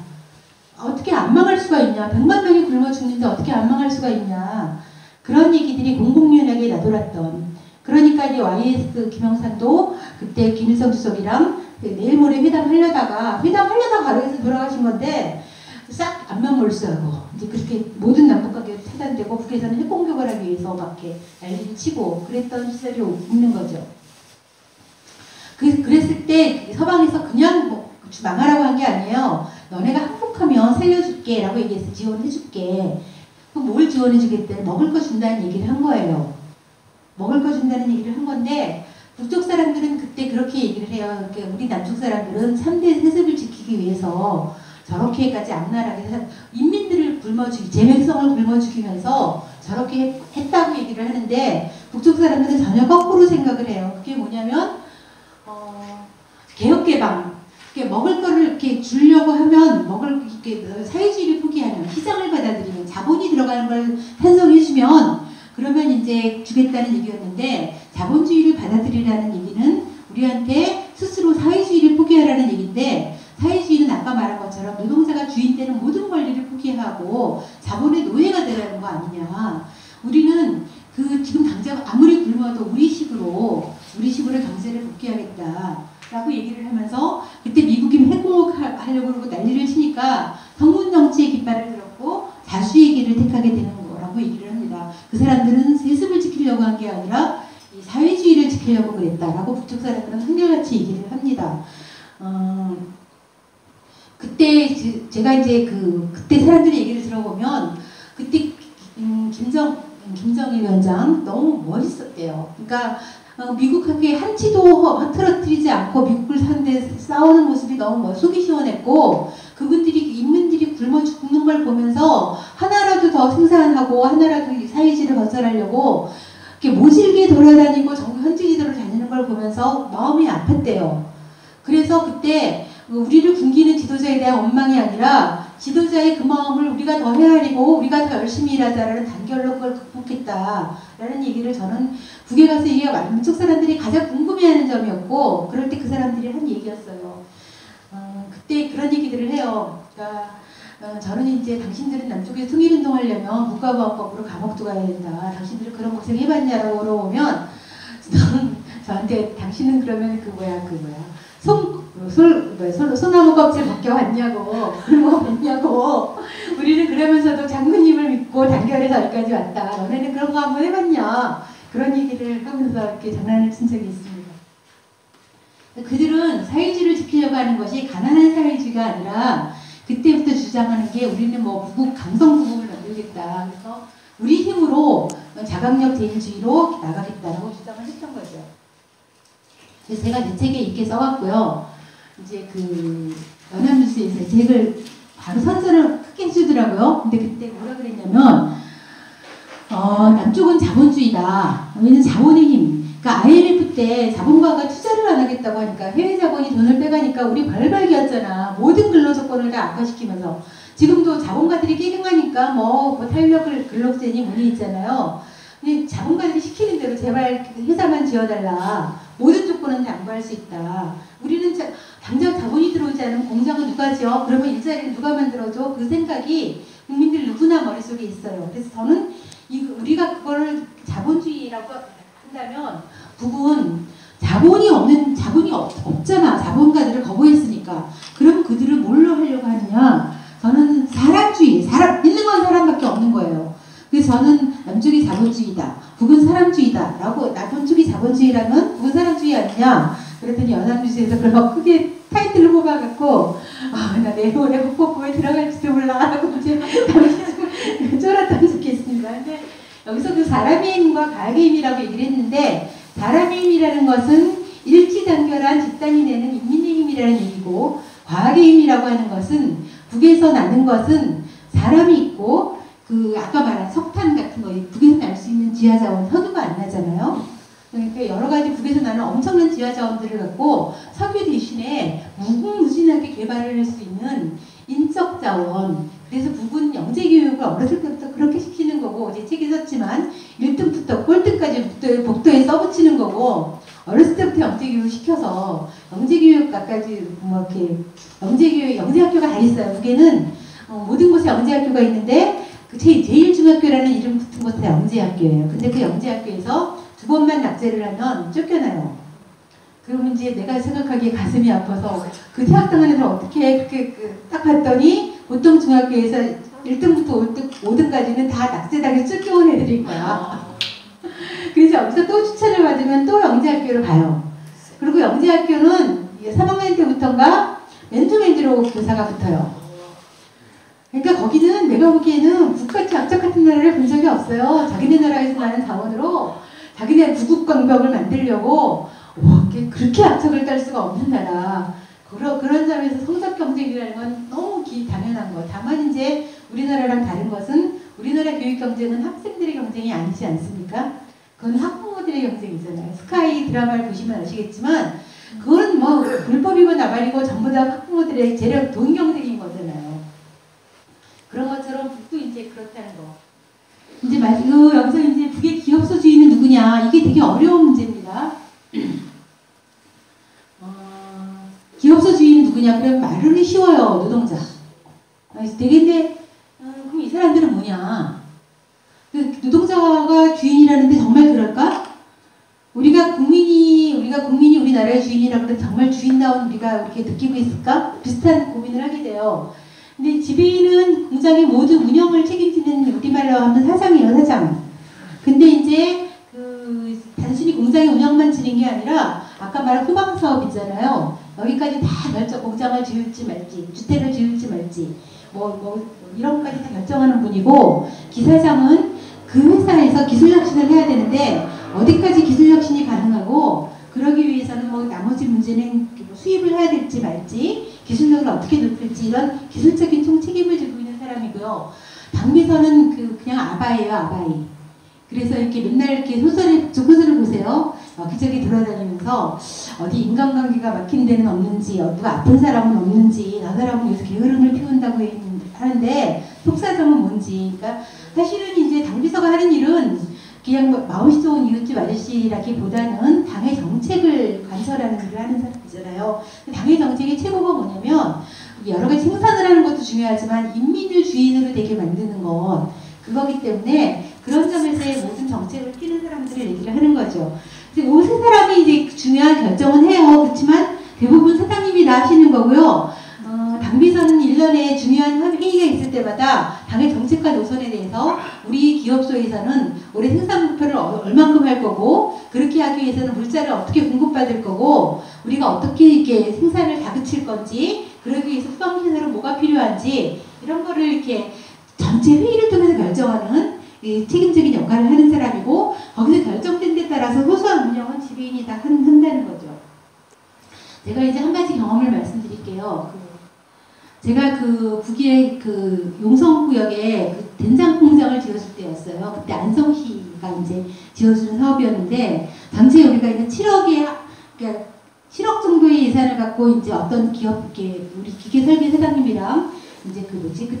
어떻게 안 망할 수가 있냐. 100만 명이 굶어 죽는데 어떻게 안 망할 수가 있냐. 그런 얘기들이 공공연하게 나돌았던. 그러니까 이제 YS 김영삼도 그때 김일성 주석이랑 내일 모레 회담하려다가 바로 돌아가신 건데 싹 안면 몰수하고 이제 그렇게 모든 남북관계가 차단되고 북에서는 핵공격을 하기 위해서밖에 난리를 치고 그랬던 시절이 있는 거죠. 그랬을 때 서방에서 그냥 뭐 망하라고 한 게 아니에요. 너네가 항복하면 살려줄게 라고 얘기해서 지원해줄게. 그럼 뭘 지원해주겠대? 먹을 거 준다는 얘기를 한 거예요. 먹을 거 준다는 얘기를 한 건데 북쪽 사람들은 그때 그렇게 얘기를 해요. 그러니까 우리 남쪽 사람들은 3대 세습을 지키기 위해서 저렇게까지 악랄하게 인민들을 제 백성을 굶어 죽이면서 저렇게 했다고 얘기를 하는데 북쪽 사람들은 전혀 거꾸로 생각을 해요. 그게 뭐냐면 개혁개방. 먹을 거를 이렇게 주려고 하면 사회주의를 포기하면 시장을 받아들이면 자본이 들어가는 걸 찬성해주면 그러면 이제 주겠다는 얘기였는데 자본주의를 받아들이라는 얘기는 우리한테 스스로 사회주의를 포기하라는 얘기인데 사회주의는 아까 말한 것처럼 노동자가 주인 되는 모든 권리를 포기하고 자본의 노예가 되라는 거 아니냐. 우리는 지금 당장 아무리 굶어도 우리식으로 경제를 복귀하겠다라고 얘기를 하면서 그때 미국이 핵공격 하려고 그러고 난리를 치니까 성문 정치의 깃발을 들었고 자주의 길을 택하게 되는 거라고 얘기를 합니다. 그 사람들은 세습을 지키려고 한 게 아니라 이 사회주의를 지키려고 그랬다라고 북쪽 사람들은 한결같이 얘기를 합니다. 그때 제가 이제 그때 사람들의 얘기를 들어보면 그때 김정일 위원장 너무 멋있었대요. 그러니까 미국하게 한치도 흐트러뜨리지 않고 미국을 상대 싸우는 모습이 너무 속이 시원했고 인민들이 굶어 죽는 걸 보면서 하나라도 더 생산하고 하나라도 사회주의를 건설하려고 이렇게 모질게 돌아다니고 현지 지도를 다니는 걸 보면서 마음이 아팠대요. 그래서 그때 우리를 굶기는 지도자에 대한 원망이 아니라 지도자의 그 마음을 우리가 더 헤아리고 우리가 더 열심히 일하자라는 단결로 그걸 극복했다라는 얘기를 저는 북에 가서 이게 남쪽 사람들이 가장 궁금해하는 점이었고 그럴 때 그 사람들이 한 얘기였어요. 그때 그런 얘기들을 해요. 그러니까 저는 이제 당신들은 남쪽에서 통일운동하려면 국가보안법으로 감옥도 가야 된다. 당신들은 그런 고생 해봤냐라고 물어보면 저한테 당신은 그러면 소나무 껍질 벗겨왔냐고 굶어왔냐고 우리는 그러면서도 장군님을 믿고 단결해서 여기까지 왔다. 너네는 그런 거 한번 해봤냐. 그런 얘기를 하면서 이렇게 장난을 친 적이 있습니다. 그들은 사회주의를 지키려고 하는 것이 가난한 사회주의가 아니라 그때부터 주장하는 게 우리는 북극 강성부국을 만들겠다. 그래서 우리 힘으로 자강력 대인주의로 나가겠다라고 주장을 했던 거죠. 그래서 제가 내 책에 있게 써왔고요. 이제 연합뉴스에서 책을 바로 선전을 크게 해주더라고요. 근데 그때 뭐라 그랬냐면 남쪽은 자본주의다. 여기는 자본의 힘. 그러니까 IMF 때 자본가가 투자를 안 하겠다고 하니까 해외 자본이 돈을 빼가니까 우리 벌벌기였잖아. 모든 근로조건을 다 악화시키면서. 지금도 자본가들이 깨갱하니까 탄력을 근로제니 뭐니 있잖아요. 근데 자본가들이 시키는 대로 제발 회사만 지어달라. 모든 조건은 다 양보할 수 있다. 우리는 당장 자본이 들어오지 않으면 공장은 누가 지어? 그러면 일자리는 누가 만들어줘? 그 생각이 국민들 누구나 머릿속에 있어요. 그래서 저는 우리가 그거를 자본주의라고 한다면 북은 자본이 없잖아. 자본가들을 거부했으니까. 그럼 그들은 뭘로 하려고 하느냐? 저는 사람주의, 있는 건 사람밖에 없는 거예요. 그래서 저는 남쪽이 자본주의다. 북은 사람주의다. 라고 남쪽이 자본주의라면 북은 사람주의 아니냐? 그랬더니 연합뉴스에서 그걸 막 크게 타이틀을 뽑아갖고 나 내일 모레 국보부에 들어갈지도 몰라 하고 이제 쫄았던 적이 있습니다. 근데 여기서 그 사람의 힘과 과학의 힘이라고 얘기를 했는데 사람의 힘이라는 것은 일치단결한 집단이 내는 인민의 힘이라는 얘기고, 과학의 힘이라고 하는 것은 북에서 나는 것은 사람이 있고 그 아까 말한 석탄 같은 거 북에서 날 수 있는 지하자원 석유가 안 나잖아요. 그러니까 여러 가지 북에서 나는 엄청난 지하자원들을 갖고 석유 대신에 무궁무진하게 개발을 할 수 있는 인적 자원. 그래서 북은 영재 교육을 어렸을 때부터 그렇게 시키는 거고, 어제 책에 썼지만 1등부터 꼴등까지 복도에 써붙이는 거고, 어렸을 때부터 영재 교육 시켜서 영재 교육까지 뭐 이렇게 영재 교육 영재 학교가 다 있어요. 북에는 모든 곳에 영재 학교가 있는데 그 제1중학교라는 이름 붙은 곳이 다 영재 학교예요. 근데 그 영재 학교에서 2번만 낙제를 하면 쫓겨나요. 그러면 이제 내가 생각하기에 가슴이 아파서 그 퇴학당한 애들 어떻게 그렇게 딱 봤더니 보통 중학교에서 1등부터 5등까지는 다 낙제당해서 쫓겨온 애들일 거야. 그래서 여기서 또 추천을 받으면 또 영재학교를 가요. 그리고 영재학교는 3학년 때부터인가 맨투맨으로 교사가 붙어요. 그러니까 거기는 내가 보기에는 북같이 악착 같은 나라를 본 적이 없어요. 자기네 나라에서 나는 자원으로 자기네 구국강벽을 만들려고 그렇게 악착을 딸 수가 없는 나라. 그런 점에서 성적 경쟁이라는 건 너무 당연한 거. 다만 이제 우리나라랑 다른 것은 우리나라 교육 경쟁은 학생들의 경쟁이 아니지 않습니까? 그건 학부모들의 경쟁이잖아요. 스카이 드라마를 보시면 아시겠지만 그건 뭐 불법이고 나발이고 전부 다 학부모들의 재력 돈 경쟁인 거잖아요. 그런 것처럼 북도 이제 그렇다는 거. 이제 여기서 이제 북의 기업소 주인은 누구냐? 이게 되게 어려운 문제입니다. 기업소 주인은 누구냐? 그러면 말은 쉬워요. 노동자. 되겠는데 그럼 이 사람들은 뭐냐? 그 노동자가 주인이라는데 정말 그럴까? 우리가 국민이 우리나라의 주인이라고 해도 정말 주인다운 우리가 이렇게 느끼고 있을까? 비슷한 고민을 하게 돼요. 근데 지배인은 공장의 모든 운영을 책임지는 우리말로 하면 사장이에요, 사장. 근데 이제 단순히 공장의 운영만 지는 게 아니라 아까 말한 후방 사업 있잖아요. 여기까지 다 결정, 공장을 지을지 말지, 주택을 지을지 말지, 이런 것까지 다 결정하는 분이고, 기사장은 그 회사에서 기술혁신을 해야 되는데 어디까지 기술혁신이 가능하고, 그러기 위해서는 나머지 문제는 수입을 해야 될지 말지, 기술력을 어떻게 높일지, 이런 기술적인 총책임을 지고 있는 사람이고요. 당비서는 그냥 아바예요, 아바이. 그래서 이렇게 맨날 이렇게 소설을 보세요. 여기저기 돌아다니면서 어디 인간관계가 막힌 데는 없는지, 누가 아픈 사람은 없는지, 나 사람은 여기서 게으름을 피운다고 하는데 속사정은 뭔지. 그러니까 사실은 이제 당비서가 하는 일은 그냥 마음씨 좋은 이웃집 아저씨라기보다는 당의 정책을 관철하는 일을 하는 사람이잖아요. 당의 정책의 최고가 뭐냐면 여러 가지 생산을 하는 것도 중요하지만 인민을 주인으로 되게 만드는 것, 그거기 때문에 그런 점에서의 모든 정책을 끼는 사람들을 얘기를 하는 거죠. 이 세 사람이 이제 중요한 결정은 해요. 그렇지만 대부분 사장님이 다 하시는 거고요. 당비서는 1년에 중요한 회의가 있을 때마다 당의 정책과 노선에 대해서 우리 기업소에서는 올해 생산 목표를 얼만큼 할 거고, 그렇게 하기 위해서는 물자를 어떻게 공급받을 거고, 우리가 어떻게 이렇게 생산을 다그칠 건지, 그러기 위해서 수방시설은 뭐가 필요한지, 이런 거를 이렇게 전체 회의를 통해서 결정하는 책임적인 역할을 하는 사람이고, 거기서 결정된 데 따라서 소소한 운영은 지배인이 다 한다는 거죠. 제가 이제 한 가지 경험을 말씀드릴게요. 제가 북의 용성구역에 된장 공장을 지었을 때였어요. 그때 안성시가 이제 지어주는 사업이었는데, 당시에 우리가 이제 7억 정도의 예산을 갖고 이제 어떤 기업계, 우리 기계 설계 사장님이랑 이제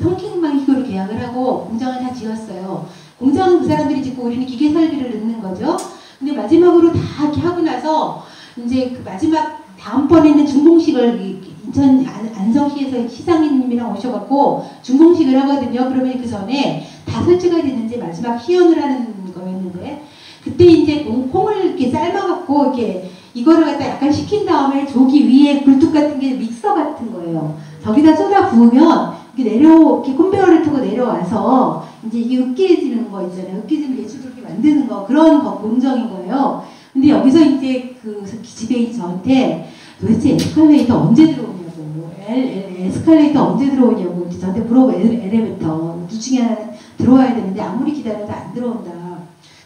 텅킹방 기구로 계약을 하고 공장을 다 지었어요. 공장은 그 사람들이 짓고 우리는 기계 설비를 넣는 거죠. 근데 마지막으로 다 이렇게 하고 나서 이제 마지막 다음번에는 준공식을 인천 안성시에서 시장님이랑 오셔갖고 준공식을 하거든요. 그러면 그 전에 다 설치가 됐는지 마지막 시연을 하는 거였는데, 그때 이제 콩을 이렇게 삶아갖고 이렇게 이거를 갖다 약간 식힌 다음에 조기 위에 굴뚝 같은 게 믹서 같은 거예요. 저기다 쏟아 부으면 이렇게 이렇게 콤베어를 타고 내려와서 이제 이게 으깨지는 거 있잖아요. 으깨지면 예술을 이렇게 만드는 거, 그런 공정인 거예요. 근데 여기서 이제 지배인이 저한테 도대체 에스컬레이터 언제 들어오냐고, 에스컬레이터 언제 들어오냐고 저한테 물어보. 엘리베이터 둘 중에 하나는 들어와야 되는데 아무리 기다려도 안 들어온다.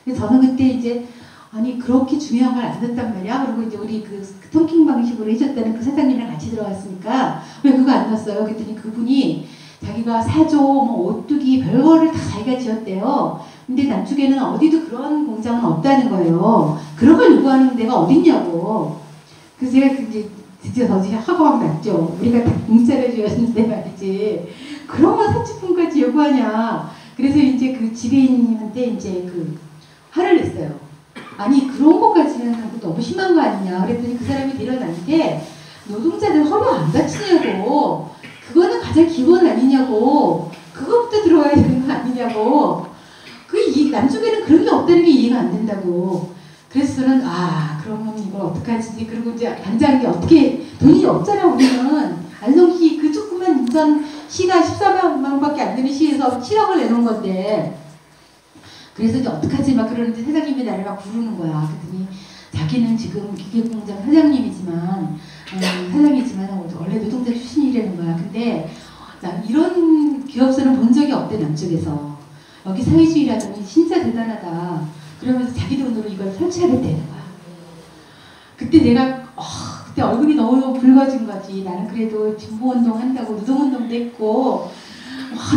그래서 저는 그때 이제 아니 그렇게 중요한 걸 안 넣었단 말이야. 그리고 이제 우리 그 통킹 방식으로 해줬다는 그 사장님이랑 같이 들어갔으니까 왜 그거 안 넣었어요? 그랬더니 그분이 자기가 사조, 뭐 오뚜기 별거를 다 자기가 지었대요. 근데 남쪽에는 어디도 그런 공장은 없다는 거예요. 그런 걸 요구하는 데가 어딨냐고. 그래서 제가 이제 드디어 더 하고 났죠. 우리가 다 공짜를 주었는데 말이지. 그런 거 30분까지 요구하냐. 그래서 이제 그 지배인한테 이제 그 화를 냈어요. 아니 그런 것까지는 너무 심한 거 아니냐. 그랬더니 그 사람이 내려놨는데 노동자들 허리 안 다치냐고. 그거는 가장 기본 아니냐고. 그거부터 들어가야 되는 거 아니냐고. 남쪽에는 그런 게 없다는 게 이해가 안 된다고. 그래서 저는 그러면 이걸 어떡하지. 그리고 이제 당장 이게 어떻게 돈이 없잖아 우리는. 안성시 그 조그만 인천 시가 14만 밖에 안 되는 시에서 7억을 내놓은 건데. 그래서 이제 어떡하지 막 그러는데 사장님이 나를 막 부르는 거야. 그랬더니 자기는 지금 기계공장 사장님이지만 원래 노동자 출신이라는 거야. 근데 나 이런 기업서는 본 적이 없대 남쪽에서. 여기 사회주의라더니 진짜 대단하다. 그러면서 자기 돈으로 이걸 설치하겠다는 거야. 그때 내가 그때 얼굴이 너무 붉어진 거지. 나는 그래도 진보운동 한다고 노동운동도 했고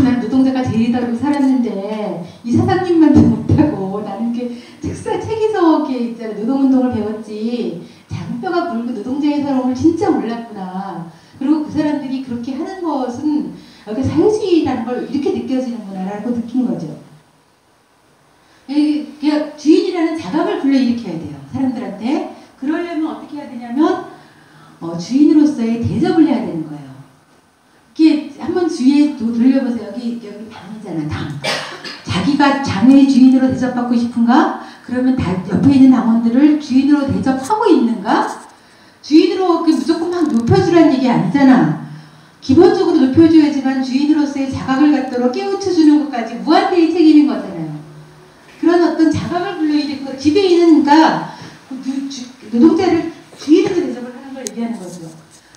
나는 노동자가 제일이라고 살았는데 이 사장님만도 못하고 나는 책에서 있잖아 노동운동을 배웠지 장뼈가 붉고 노동자의 서러움을 진짜 몰랐구나. 그리고 그 사람들이 그렇게 하는 것은 여기 사회주의라는 걸 이렇게 느껴지는구나 라고 느낀 거죠. 그냥 주인이라는 자각을 불러일으켜야 돼요. 사람들한테. 그러려면 어떻게 해야 되냐면 주인으로서의 대접을 해야 되는 거예요. 이게 한번 주위에 돌려보세요. 여기 당이잖아. 당. 자기가 장의 주인으로 대접받고 싶은가? 그러면 옆에 있는 당원들을 주인으로 대접하고 있는가? 주인으로 무조건 막 높여주라는 얘기 아니잖아. 기본적으로 높여줘야지만 주인으로서의 자각을 갖도록 깨우쳐주는 것까지 무한대의 책임인 거잖아요. 그런 어떤 자각을 불러일으키고 지배인은 그러니까 노동자를 주인으로 대접을 하는 걸 얘기하는 거죠.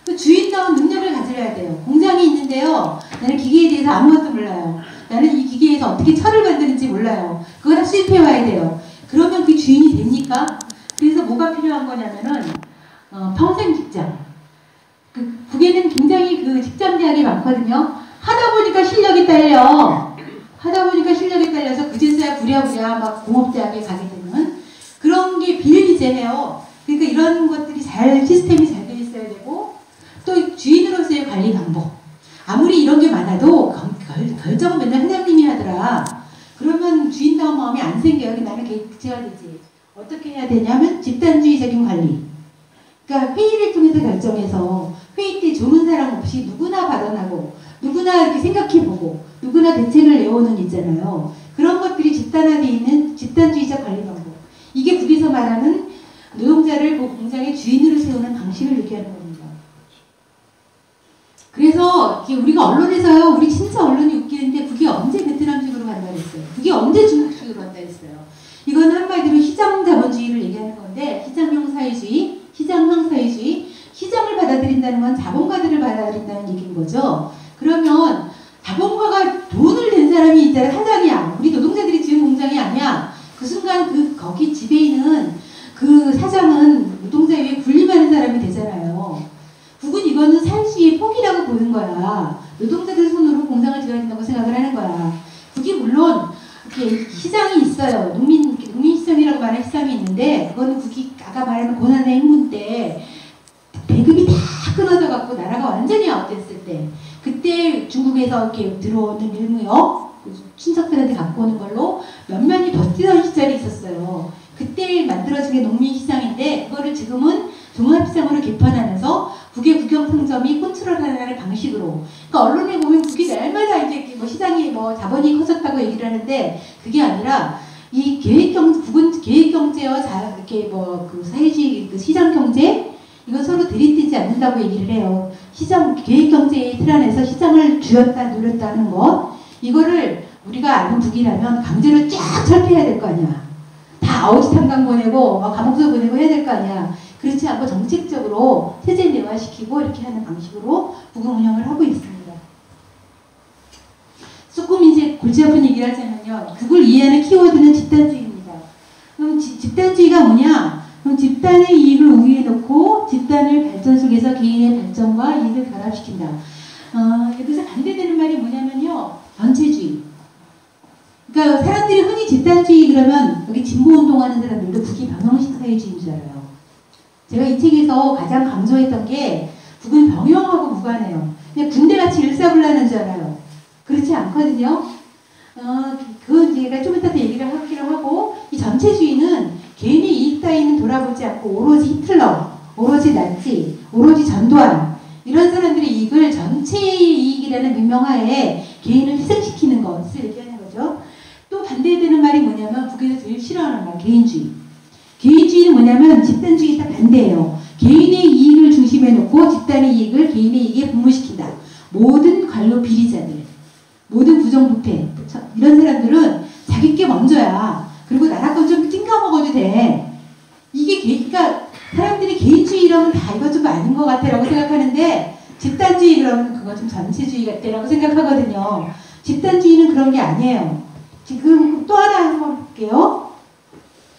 또 주인다운 능력을 가져야 돼요. 공장이 있는데요. 나는 기계에 대해서 아무것도 몰라요. 나는 이 기계에서 어떻게 철을 만드는지 몰라요. 그걸 다 수입해 와야 돼요. 그러면 그 주인이 됩니까? 그래서 뭐가 필요한 거냐면은 평생 직장. 북에는 굉장히 그 직장 제약이 많거든요. 하다 보니까 실력이 딸려서 그제서야 부랴부랴 막 공업대학에 가게 되는 그런 게 비일비재해요. 그러니까 이런 것들이 시스템이 잘 돼 있어야 되고 또 주인으로서의 관리 방법. 아무리 이런 게 많아도 결정은 맨날 회장님이 하더라. 그러면 주인다운 마음이 안 생겨요. 나는 제가 되지. 어떻게 해야 되냐면 집단주의적인 관리. 그러니까 회의를 통해서 결정해서 회의 때 좋은 사람 없이 누구나 발언하고 누구나 이렇게 생각해보고 누구나 대책을 내오는 있잖아요. 그런 것들이 집단화되어 있는 집단주의적 관리 방법. 이게 북에서 말하는 노동자를 그 공장의 주인으로 세우는 방식을 얘기하는 겁니다. 그래서 우리가 언론에서요. 우리 진짜 언론이 웃기는데 북이 언제 베트남식으로 간다 했어요. 북이 언제 중국식으로 간다 했어요. 이건 한마디로 시장 자본주의를 얘기하는 건데 시장형 사회주의, 시장을 받아들인다는 건 자본가들을 받아들인다는 얘기인 거죠. 그러면 자본가가 돈을 낸 사람이 있잖아. 사장이야. 우리 노동자들이 지은 공장이 아니야. 그 순간 거기 지배인은 그 사장은 노동자 위에 군림하는 사람이 되잖아요. 북은 이거는 사회주의의 폭이라고 보는 거야. 노동자들 손으로 공장을 지어야 된다고 생각을 하는 거야. 북이 물론 이렇게 시장이 있어요. 농민시장이라고 말하는 시장이 있는데 그거는 북이 아까 말하는 고난의 행군 때 배급이 다 끊어져 갖고 나라가 완전히 아웃됐을 때 그때 중국에서 이렇게 들어오는 밀무역 친척들한테 갖고 오는 걸로 몇몇이 버티던 시절이 있었어요. 그때 만들어진 게 농민시장인데 그거를 지금은 종합시장으로 개편하면서 북의 국영상점이 컨트롤하는 방식으로. 그러니까 언론에 보면 북이 날마다 이제 시장이 자본이 커졌다고 얘기를 하는데 그게 아니라 이 북은 계획경제와 이렇게 사회주의 시장경제 이건 서로 대립되지 않는다고 얘기를 해요. 계획경제의 틀 안에서 시장을 쥐었다 누렸다 하는 것 이거를 우리가 아는 북이라면 강제로 쫙 철폐해야 될 거 아니야. 다 아우지 탄광 보내고 감옥소 보내고 해야 될 거 아니야. 그렇지 않고 정책적으로 체제 내화시키고 이렇게 하는 방식으로 북은 운영을 하고 있습니다. 조금 이제 골치 아픈 얘기를 하자면요. 북을 이해하는 키워드는 집단주의입니다. 그럼 집단주의가 집단주의가 뭐냐? 그럼 집단의 이익을 우위에 놓고 집단을 발전 속에서 개인의 발전과 이익을 결합시킨다. 여기서 반대되는 말이 뭐냐면요. 전체주의. 그러니까 사람들이 흔히 집단주의 그러면 여기 진보운동하는 사람들도 북이 병영식 사회주의인 줄 알아요. 제가 이 책에서 가장 강조했던 게 북은 병영하고 무관해요. 그냥 군대같이 일사불란한 줄 알아요. 그렇지 않거든요. 그건 제가 좀 이따 얘기를 하기로 하고, 이 전체주의는 개인의 이익 따위는 돌아보지 않고 오로지 히틀러, 오로지 나치, 오로지 전두환 이런 사람들의 이익을 전체의 이익이라는 명명하에 개인을 희생시키는 것을 얘기하는 거죠. 또 반대되는 말이 뭐냐면 북에서 제일 싫어하는 말, 개인주의. 개인주의는 뭐냐면 집단주의 딱 반대예요. 개인의 이익을 중심에 놓고 집단의 이익을 개인의 이익에 분모시킨다. 모든 관료 비리자들, 모든 부정부패 이런 사람들은 자기 게 먼저야. 그리고 나라 건 좀 띵가먹어도 돼. 이게 그러니까 사람들이 개인주의 이러면 다 이거 좀 아닌 것 같아라고 생각하는데, 집단주의 그러면 그거 좀 전체주의 같다라고 생각하거든요. 집단주의는 그런 게 아니에요. 지금 또 하나 한번 볼게요.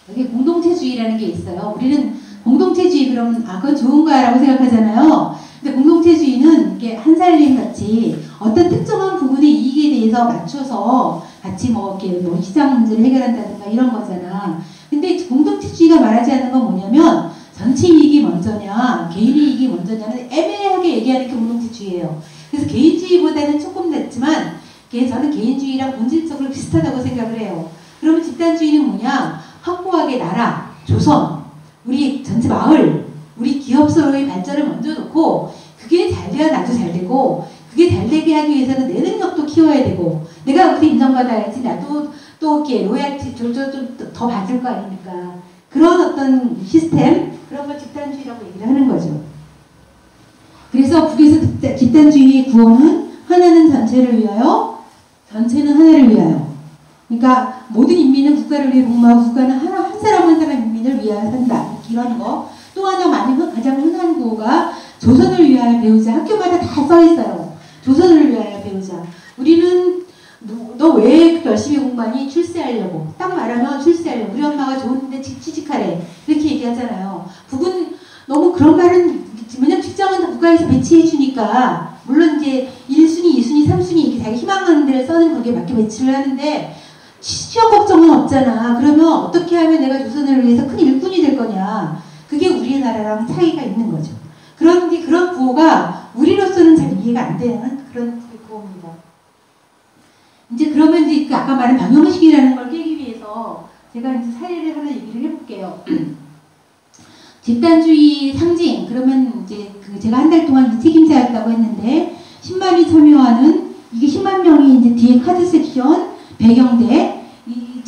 여기 공동체주의라는 게 있어요. 우리는 공동체주의 그러면 그건 좋은 거야 라고 생각하잖아요. 근데 공동체주의는 이게 한살림 같이 어떤 특정한 부분의 이익에 대해서 맞춰서 같이 뭐 이렇게 뭐 시장 문제를 해결한다든가 이런 거잖아. 근데 공동체주의가 말하지 않는 건 뭐냐면 전체 이익이 먼저냐 개인의 이익이 먼저냐는 애매하게 얘기하는 게 공동체주의예요. 그래서 개인주의보다는 조금 낫지만 저는 개인주의랑 본질적으로 비슷하다고 생각을 해요. 그러면 집단주의는 뭐냐? 확고하게 나라, 조선, 우리 전체 마을, 우리 기업서의 발전을 먼저 놓고 그게 잘 돼야 나도 잘 되고 그게 잘 되게 하기 위해서는 내 능력도 키워야 되고 내가 어떻게 인정받아야지 나도 또 이렇게 로얄티 좀 더 받을 거 아닙니까? 그런 어떤 시스템, 그런 걸 집단주의라고 얘기를 하는 거죠. 그래서 북에서 집단주의의 구호는 하나는 전체를 위하여, 전체는 하나를 위하여. 그러니까 모든 인민은 국가를 위해 복무하고 국가는 한 사람 한 사람 인민을 위하여 산다. 이런 거. 또 하나 가장 흔한 구호가 조선을 위하여 배우자. 학교마다 다 써있어요. 조선을 위하여 배우자. 우리는 너 왜 열심히 공부하니? 출세하려고. 딱 말하면 출세하려고. 우리 엄마가 좋은데 취직하래. 이렇게 얘기하잖아요. 북은 너무 그런 말은, 왜냐면 직장은 다 국가에서 배치해 주니까 물론 이제 1순위, 2순위, 3순위 이렇게 자기 희망하는 데를 써는 거기에 맞게 배치를 하는데 취업 걱정은 없잖아. 그러면 어떻게 하면 내가 조선을 위해서 큰 일꾼이 될 거냐. 그게 우리나라랑 차이가 있는 거죠. 그런데 그런 구호가 우리로서는 잘 이해가 안 되는 그런 구호입니다. 이제 그러면 이제 아까 말한 병영식이라는 걸 깨기 위해서 제가 이제 사례를 하나 얘기를 해볼게요. 집단주의 상징, 그러면 이제 제가 한 달 동안 책임자였다고 했는데 10만이 참여하는, 이게 10만 명이 이제 뒤에 카드 섹션, 배경대,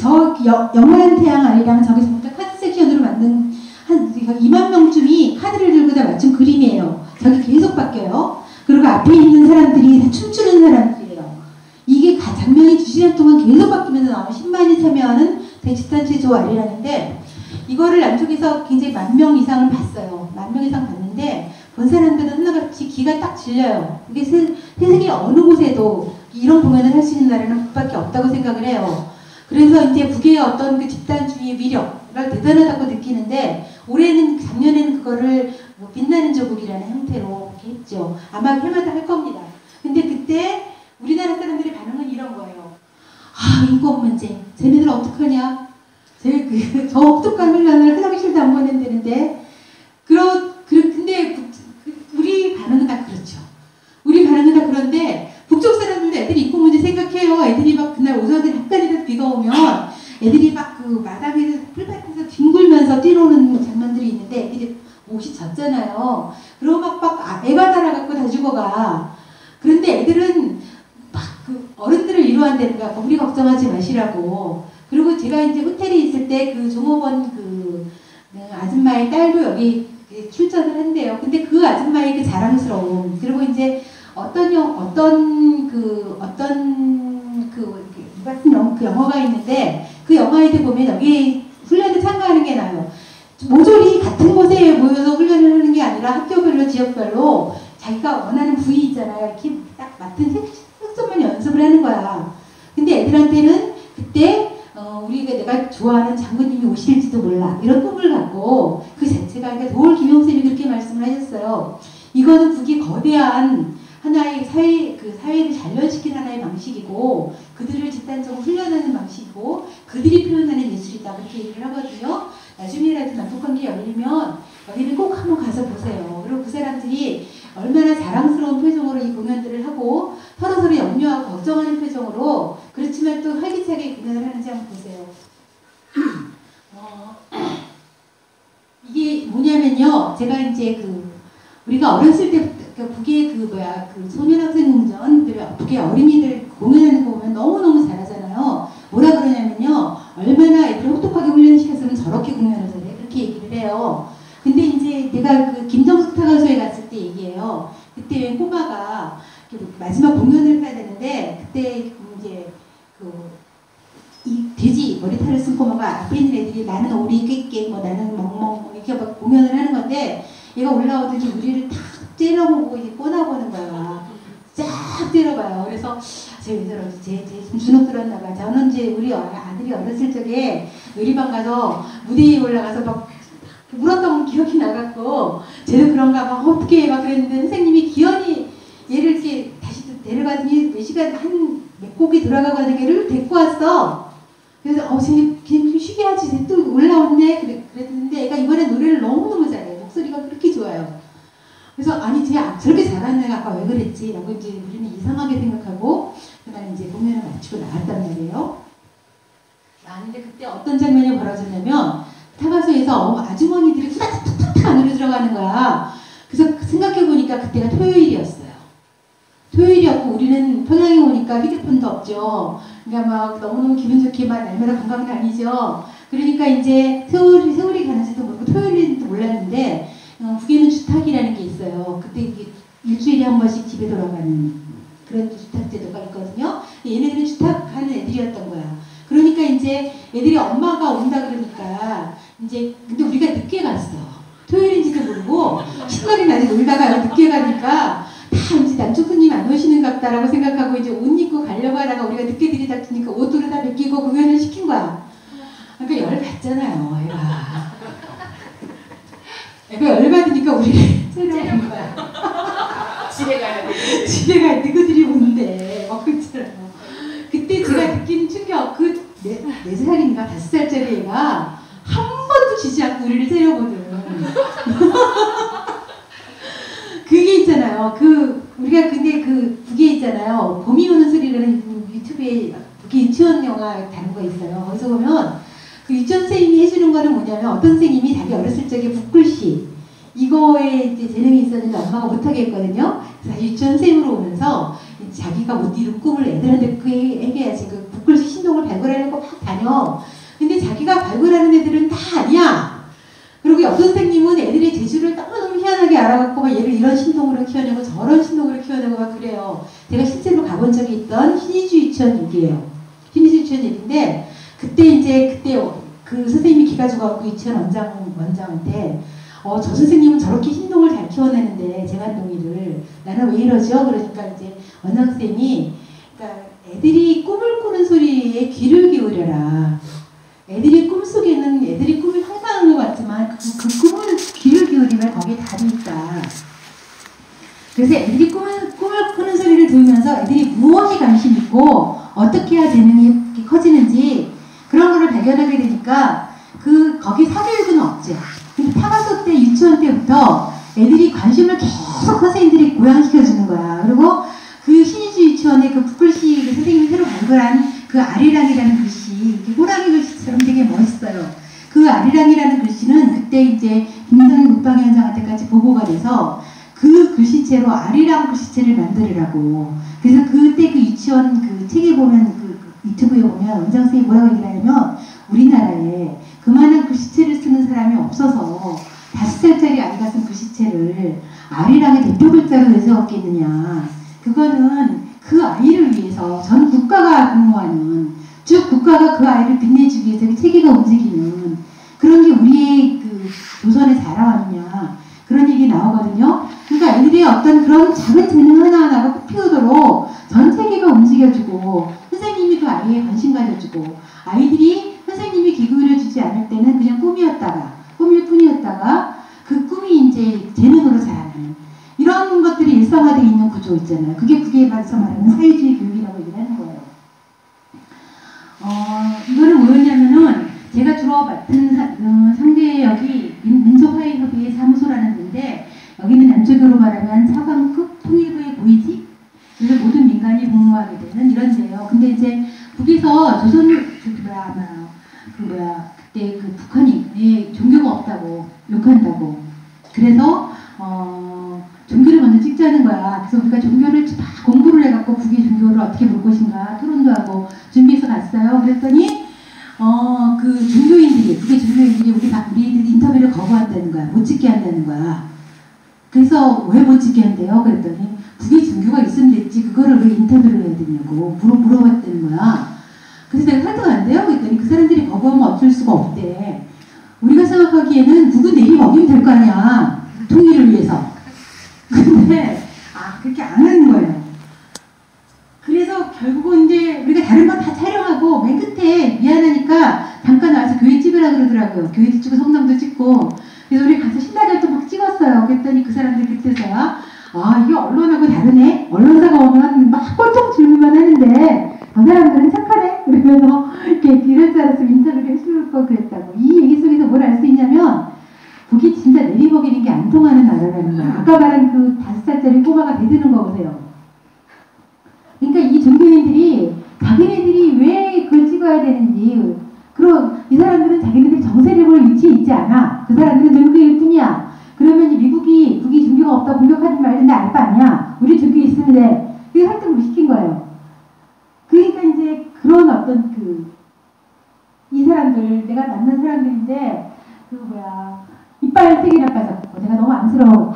영원한 태양 아래랑 저기서 보니까 카드 섹션으로 만든 한 2만 명쯤이 카드를 들고 다 맞춘 그림이에요. 저기 계속 바뀌어요. 그리고 앞에 있는 사람들이 다 춤추는 사람들이에요. 이게 장면이 2시간 동안 계속 바뀌면서 나오는 10만이 참여하는 대집단체 조 아래라는데, 이거를 남쪽에서 굉장히 10,000명 이상을 봤어요. 10,000명 이상 봤는데 본 사람들은 하나같이 기가 딱 질려요. 이게 세계 어느 곳에도 이런 공연을 할 수 있는 나라는 북밖에 없다고 생각을 해요. 그래서 이제 북의 어떤 그 집단주의의 위력을 대단하다고 느끼는데, 작년에는 그거를 뭐 빛나는 조국이라는 형태로 이렇게 했죠. 아마 해마다 할 겁니다. 근데 그때 우리나라 사람들의 반응은 이런 거예요. 인권 문제. 쟤네들 어떡하냐? 저 혹독한 훈련을 하기 싫다 안 보낸다는데, 근데 우리 반응은 다 그렇죠. 우리 반응은 다 그런데 북쪽 사람들도 애들이 인권 문제 생각해요. 애들이 막 그날 오전에 학간에서 비가 오면 애들이 막 그 마당에서 풀밭에서 뒹굴면서 뛰노는 장면들이 있는데 애들이 옷이 젖잖아요. 그러고 막 애가 달아갖고 다 죽어가. 그런데 애들은 막 그 어른들을 위로한다는 거야. 우리 걱정하지 마시라고. 그리고 제가 이제 호텔에 있을 때 그 종업원 그 아줌마의 딸도 여기 출전을 한대요. 근데 그 아줌마의 그 자랑스러움, 그리고 이제 어떤 영화가 있는데 그 영화에 보면 여기 훈련에 참가하는 게 나아요. 모조리 같은 곳에 모여서 훈련을 하는 게 아니라 학교별로 지역별로 자기가 원하는 부위 있잖아요. 이렇게 딱 맡은 섹션만 연습을 하는 거야. 근데 애들한테는 그때 내가 내가 좋아하는 장군님이 오실지도 몰라. 이런 꿈을 갖고 그 자체가 그러니까 도올 김용쌤이 그렇게 말씀을 하셨어요. 이거는 북이 거대한 하나의 사회를 단련시킨 하나의 방식이고 그들을 집단적으로 훈련하는 방식이고 그들이 표현하는 예술이다. 그렇게 얘기를 하거든요. 나중에라도 남북관계 열리면 여기는 꼭 한번 가서 보세요. 그리고 그 사람들이 얼마나 자랑스러운 표정으로 이 공연들을 하고 서로서로 염려하고 걱정하는 표정으로 그렇지만 또 활기차게 공연을 하는지 한번 보세요. 이게 뭐냐면요. 제가 이제 우리가 어렸을 때부터 북의 소년학생공전 북의 어린이들 공연하는 거 보면 너무너무 잘하잖아요. 뭐라 그러냐면요. 얼마나 애들을 혹독하게 훈련시켰으면 저렇게 공연을 잘해. 그렇게 얘기를 해요. 근데 이제 내가 김정숙 타가소에 갔을 때 얘기해요. 그때 왜 꼬마가 마지막 공연을 해야 되는데 그때 이제 이 돼지 머리털을 쓴 꼬마가 앞에 있는 애들이 나는 오리 꾀깨 뭐 나는 멍멍 이렇게 막 공연을 하는 건데 얘가 올라오더니 우리를 탁 째려보고 이제 꼬나보는 거야. 쫙 째려봐요. 그래서 제 주눅 들었나봐. 저는 이제 우리 아들이 어렸을 적에 놀이방 가서 무대에 올라가서 막 울었던 기억이 나갖고 쟤도 그런가 막 어떻게 막 그랬는데 선생님이 기현이 얘를 이렇게 다시 데려가더니 몇 시간 몇 곡이 돌아가고 하는 걔를 데리고 왔어. 그래서 쟤 그냥 쉬게 하지. 쟤 또 올라왔네. 그랬는데 애가 이번에 노래를 너무너무 잘해. 목소리가 그렇게 좋아요. 그래서 아니 쟤 저렇게 잘하는 애가 아까 왜 그랬지? 라고 이제 우리는 이상하게 생각하고 그날 이제 공연을 마치고 나왔단 말이에요. 나왔는데 그때 어떤 장면이 벌어졌냐면 타가소에서 아주머니들이 후다닥닥닥 안으로 들어가는 거야. 그래서 생각해보니까 그때가 토요일이었어요. 토요일이었고 우리는 평양에 오니까 휴대폰도 없죠. 그러니까 막 너무너무 기분 좋게 막 날마다 관광 다니죠. 그러니까 이제 세월이 가는지도 모르고 토요일인지도 몰랐는데 북에는 주탁이라는 게 있어요. 그때 이게 일주일에 한 번씩 집에 돌아가는 그런 주탁 제도가 있거든요. 얘네들은 주탁하는 애들이었던 거야. 그러니까 이제 애들이 엄마가 온다 그러니까 이제 근데 우리가 늦게 갔어. 토요일인지도 모르고 신나게 낮에 놀다가 늦게 가니까 다 이제 남쪽 손님 안 오시는갑다라고 생각하고 이제 옷 입고 가려고 하다가 우리가 늦게 들이닥치니까 옷으로 다 벗기고 공연을 시킨 거야. 그러니까 열 받잖아요, 애가 열 받으니까 우리를 째려보는 거야. 집에 가야 돼. 집에 갈 때 그들이 뭔데 막 그랬잖아요. 그때 제가 느낀 충격 네 살인가 5살짜리 애가 한 번도 지지 않고 우리를 때려보든 그게 있잖아요. 우리가 근데 북에 있잖아요. 봄이 오는 소리라는 유튜브에 북에 유치원 영화 다른 거 있어요. 거기서 보면 유치원 선생님이 해주는 거는 뭐냐면 어떤 선생님이 자기 어렸을 적에 북글씨 이거에 이제 재능이 있었는데 엄마가 못하게 했거든요. 그래서 유치원 선생님으로 오면서 자기가 못 이룬 꿈을 애들한테 얘기해야지. 북글씨 신동을 발굴하는 거 막 다녀. 근데 자기가 발굴하는 애들은 다 아니야. 그리고 어떤 선생님은 애들의 재주를 너무너무 희한하게 알아갖고 막 얘를 이런 신동으로 키워내고 저런 신동으로 키워내고 막 그래요. 제가 실제로 가본 적이 있던 신의주 유치원 얘기예요. 신의주 유치원 얘기인데 그때 그 선생님이 기가지고 그 유치원 원장한테 저 선생님은 저렇게 신동을 잘 키워내는데 재간동이를 나는 왜 이러죠? 그러니까 이제 원장 선생님이 그러니까 애들이 꿈을 꾸는 소리에 귀를 기울여라. 애들이 꿈속에는 애들이 꿈을 상상하는 것 같지만 그 꿈을 귀를 기울이면 거기에 답이 있다. 그래서 애들이 꿈을 꾸는 소리를 들으면서 애들이 무엇이 관심 있고 어떻게 해야 재능이 커지는지 그런 거를 발견하게 되니까 거기 사교육은 없죠. 근데 타가소 때 유치원 때부터 애들이 관심을 계속 선생님들이 고양시켜주는 거야. 그리고 그 신의주 유치원의 북글씨 선생님이 새로 발굴한 아리랑이라는 글씨, 호랑이 글씨처럼 되게 멋있어요. 아리랑이라는 글씨는 그때 이제 김정일 국방위원장한테까지 보고가 돼서 그 글씨체로 아리랑 글씨체를 만들으라고. 그래서 그때 유치원 책에 보면 유튜브에 보면 원장 선생님이 뭐라고 얘기하냐면 우리나라에 그만한 글씨체를 쓰는 사람이 없어서 5살짜리 아이가 쓴 글씨체를 아리랑의 대표 글자로 내세웠겠느냐. 그거는 그 아이를 위해서 전 국가가 근무하는 쭉 국가가 그 아이를 빛내주기 위해서 체계가 움직이는 그런 게 우리의 조선에 자라왔냐 그런 얘기 나오거든요. 그러니까 애들이 어떤 그런 작은 재능 하나하나가 꽃피우도록 전 체계가 움직여주고 선생님이 그 아이에 관심 가져주고 아이들이 선생님이 있잖아요. 그게 국회에서 말하는 사회주의 교육이라고 얘기를 하는 거예요. 이거는 뭐였냐면은 제가 주로 맡은 상대역이 민족화해협의회 사무소라는 데인데 여기는 남쪽으로 말하면 사관급 통일부의 고위직 그래서 모든 민간이 복무하게 되는 이런 데예요. 근데 이제 북에서 그때 그 북한이 종교가 없다고 욕한다고 그래서 종교를 먼저 찍자는 거야. 그래서 우리가 종교를 다 공부를 해갖고 북의 종교를 어떻게 볼 것인가 토론도 하고 준비해서 갔어요. 그랬더니 그 종교인들이 북의 종교인들이 우리들 인터뷰를 거부한다는 거야. 못 찍게 한다는 거야. 그래서 왜 못 찍게 한대요? 그랬더니 북의 종교가 있으면 됐지 그거를 왜 인터뷰를 해야 되냐고 물어봤다는 거야. 그래서 내가 설득 안 돼요? 그랬더니 그 사람들이 거부하면 어쩔 수가 없대. 우리가 생각하기에는 북은 내리 먹이면 될 거 아니야. 통일을 위해서. 근데 그렇게 안 하는 거예요. 그래서 결국은 이제 우리가 다른 건 다 촬영하고 맨 끝에 미안하니까 잠깐 와서 교회 찍으라 그러더라고요. 교회도 찍고 성당도 찍고. 그래서 우리 가서 신나게 또 막 찍었어요. 그랬더니 그 사람들 그때서야 이게 언론하고 다르네. 언론사가 오면 막 꼴통 질문만 하는데 저 사람들은 착하네. 그러면서 이렇게 이럴 줄 알았으면 인터뷰를 해줄 걸 그랬다고. 이 얘기 속에서 뭘 알 수 있냐면 북이 진짜 내리먹이는 게 안 통하는 나라라는 거야. 아까 말한 그 5살짜리 꼬마가 대드는 거 보세요. 그러니까 이 종교인들이 자기네들이 왜 그걸 찍어야 되는지 그럼 이 사람들은 자기네들 정세를 볼 위치에 있지 않아. 그 사람들은 종교일 뿐이야. 그러면 북이 종교가 없다 공격하지 말는데 알 거 아니야. 우리 종교 있으면 돼. 그게 설득 못 시킨 거예요. 그러니까 이제 그런 어떤 이 사람들 내가 만난 사람들인데 이빨 3개나 빠졌고 제가 너무 안쓰러웠고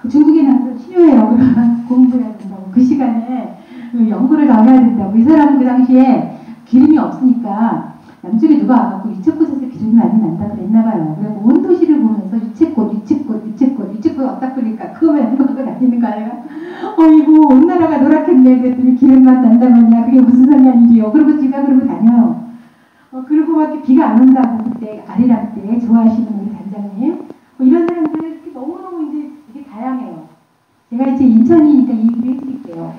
중국에 나서 치료해요. 그러면 공부해야 된다고 그 시간에 연구를 더 해야 된다고 이 사람은 그 당시에 기름이 없으니까 남쪽에 누가 와갖고 유채꽃에서 기름이 많이 난다 그랬나 봐요. 그래서 온 도시를 보면서 유채꽃 어디다 뿌릴까 그거만 연구하고 다니는 거예요. 이거 온 나라가 노랗겠네. 그랬더니 기름만 난다면야 그게 무슨 상관이지요. 그러고 지가 그러고 다녀요. 그리고 막 비가 안 온다고 그때 아리랑 때 좋아하시는 우리 단장님 이런 사람들 너무너무 이제 되게 다양해요. 제가 이제 인천이니까 이 얘기를 해드릴게요.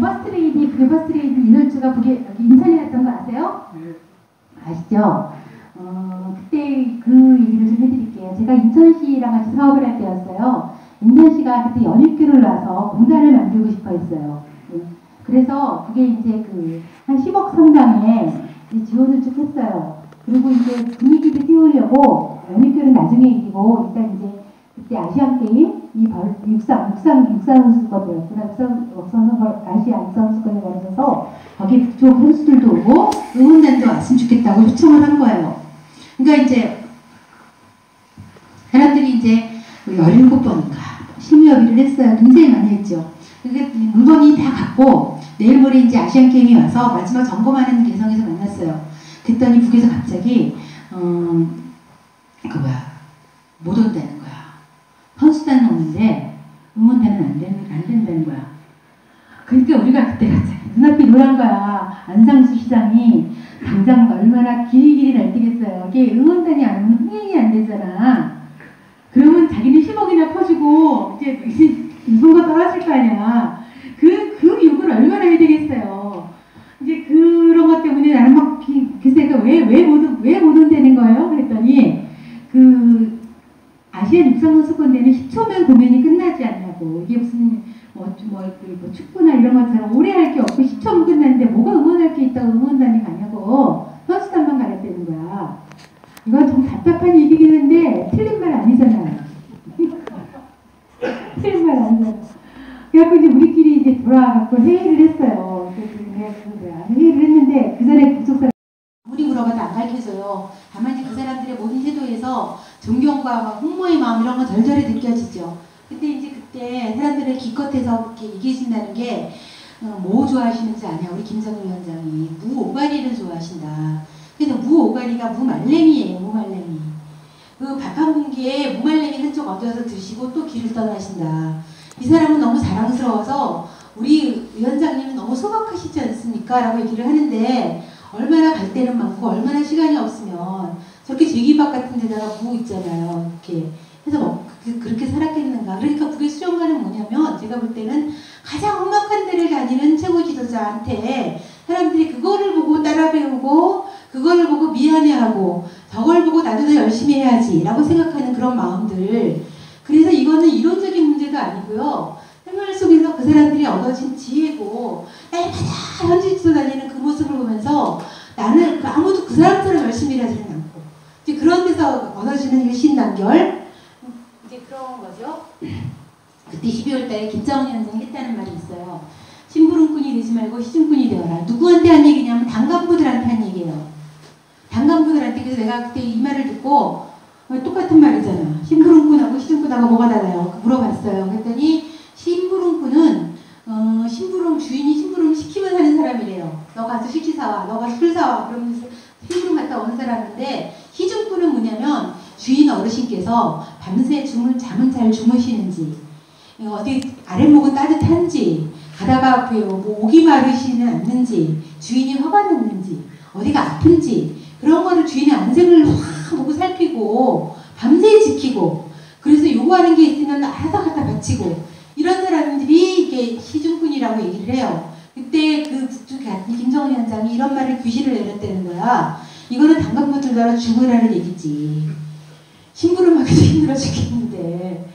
버스트레이디 북의 버스트레이디 리설주가 북에 여기 인천에 갔던 거 아세요? 아시죠? 그때 그 얘기를 좀 해드릴게요. 제가 인천시랑 같이 사업을 할 때였어요. 인천시가 그때 연입교를 놔서 공단을 만들고 싶어 했어요. 그래서 그게 이제 한 10억 상당의 지원을 쭉 했어요. 그리고 이제 분위기를 띄우려고 연입교는 나중에 일이고 일단 이제 그때 아시안 게임 육상 선수권이었구나. 아시안 선수권이 벌어져서 거기 북쪽 선수들도 오고 응원단도 왔으면 좋겠다고 요청을 한 거예요. 그러니까 이제 사람들이 이제 17번인가 심의협의를 했어요. 굉장히 많이 했죠. 그게 물건이 다 갔고 내일 모레 이제 아시안 게임이 와서 마지막 점검하는 개성에서 만났어요. 그랬더니 북에서 갑자기 못 온다는 거야. 선수단은 오는데 응원단은 안 된다는 거야. 그러니까 우리가 그때 갑자기 눈앞이 노란 거야. 안상수 시장이 당장 얼마나 길이 날뛰겠어요. 이게 응원단이 안 오면 흥행이 안 되잖아. 그러면 자기는 10억이나 퍼주고 이제 이분과 떨어질 거 아니야. 그 욕을 얼마나 해야 되겠어요. 이제 그런 것 때문에 나는 막 글쎄 왜 못 온다는 거예요. 그랬더니 아시안 육상선수권 대회는 10초면 공연이 끝나지 않냐고. 이게 무슨 축구나 이런 것처럼 오래 할 게 없고 10초면 끝났는데 뭐가 응원할 게 있다고 응원단이 가냐고. 선수단만 가랬다는 거야. 이건 좀 답답한 얘기긴 한데 틀린 말 아니잖아요. 틀린 말 아니잖아요. 그래갖고 이제 우리끼리 이제 돌아와갖고 회의를 했어요. 회의를 했는데 그 전에 국적사 아무리 물어봐도 안 가르쳐줘요. 다만 그 사람들의 모든 태도에서 존경과 홍모의 마음 이런 건 절절히 느껴지죠. 근데 이제 그때 사람들을 기껏해서 이렇게 얘기해 준다는 게 뭐 좋아하시는지 아냐. 우리 김정일 위원장이 무오가리를 좋아하신다. 그래서 무오가리가 무말랭이에요. 무말랭이. 그 밥 한 공기에 무말랭이 한쪽 얹어서 드시고 또 길을 떠나신다. 이 사람은 너무 자랑스러워서 우리 위원장님은 너무 소박하시지 않습니까? 라고 얘기를 하는데 얼마나 갈 데는 많고 얼마나 시간이 없으면 저렇게 제기밥 같은 데다가 무 있잖아요. 이렇게 해서 그렇게 살았겠는가. 그러니까 북의 수련가는 뭐냐면 제가 볼 때는 가장 험악한 데를 다니는 최고 지도자한테 사람들이 그거를 보고 따라 배우고 그거를 보고 미안해하고 저걸 보고 나도 더 열심히 해야지 라고 생각하는 그런 마음들. 그래서 이거는 이론적인 문제가 아니고요. 생활 속에서 그 사람들이 얻어진 지혜고 날마다 현지지도 다니는 그 모습을 보면서 나는 아무도 그 사람처럼 열심히 일하지는 않고 이제 그런 데서 얻어지는 일신단결 이제 그런 거죠. 그때 12월 달에 김정은 위원장이 했다는 말이 있어요. 심부름꾼이 되지 말고 시중꾼이 되어라. 누구한테 한 얘기냐면 당간부들한테 한 얘기예요. 당간부들한테. 그래서 내가 그때 이 말을 듣고 똑같은 말이잖아. 심부름꾼하고 시중꾼하고 뭐가 달라요? 물어봤어요. 그랬더니 심부름꾼은 주인이 심부름 시키면 하는 사람이래요. 너 가서 식기 사와, 너 가서 술 사와. 그러면서 심부름 갔다 오는 사람인데 시중꾼은 뭐냐면 주인 어르신께서 밤새 잠은 잘 주무시는지 어디 아랫목은 따뜻한지 가다가 뭐 오기 마르시는 않는지 주인이 화가 났는지 어디가 아픈지 그런 거를 주인의 안색을 확 보고 살피고 밤새 지키고 그래서 요구하는 게 있으면 알아서 갖다 바치고 이런 사람들이 이게 시중꾼이라고 얘기를 해요. 그때 그 북쪽 김정은 위원장이 이런 말을 규시를 내렸다는 거야. 이거는 당간부들더러 죽으라는 얘기지. 심부름하기도 힘들어 죽겠는데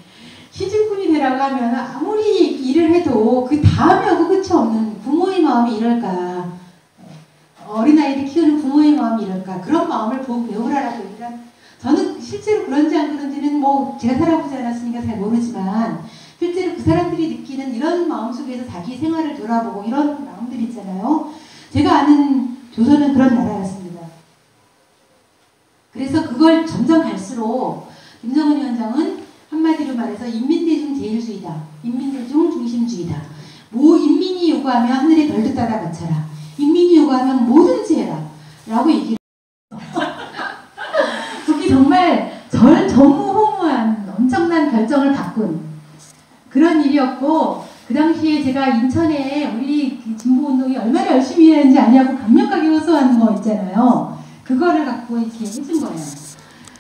시중꾼이 되라고 하면 아무리 일을 해도 그 다음에 하고 끝이 없는 부모의 마음이 이럴까. 어린아이들 키우는 부모의 마음이 이럴까. 그런 마음을 보고 배우라라고 얘기를 저는 실제로 그런지 안 그런지는 뭐 제가 살아보지 않았으니까 잘 모르지만 실제로 그 사람들이 느끼는 이런 마음 속에서 자기 생활을 돌아보고 이런 마음들이 있잖아요. 제가 아는 조선은 그런 나라였습니다. 그래서 그걸 점점 갈수록 김정은 위원장은 한마디로 말해서 인민대중 제일주의다. 인민대중 중심주의다. 인민이 요구하면 하늘의 별도 따라 바쳐라. 인민이 요구하면 뭐든지 해라. 라고 얘기를 그게 정말 전무후무한 엄청난 결정을 바꾼 그런 일이었고 그 당시에 제가 인천에 우리 진보운동이 얼마나 열심히 했는지 아냐고 강력하게 호소하는 거 있잖아요. 그거를 갖고 이렇게 해준 거예요.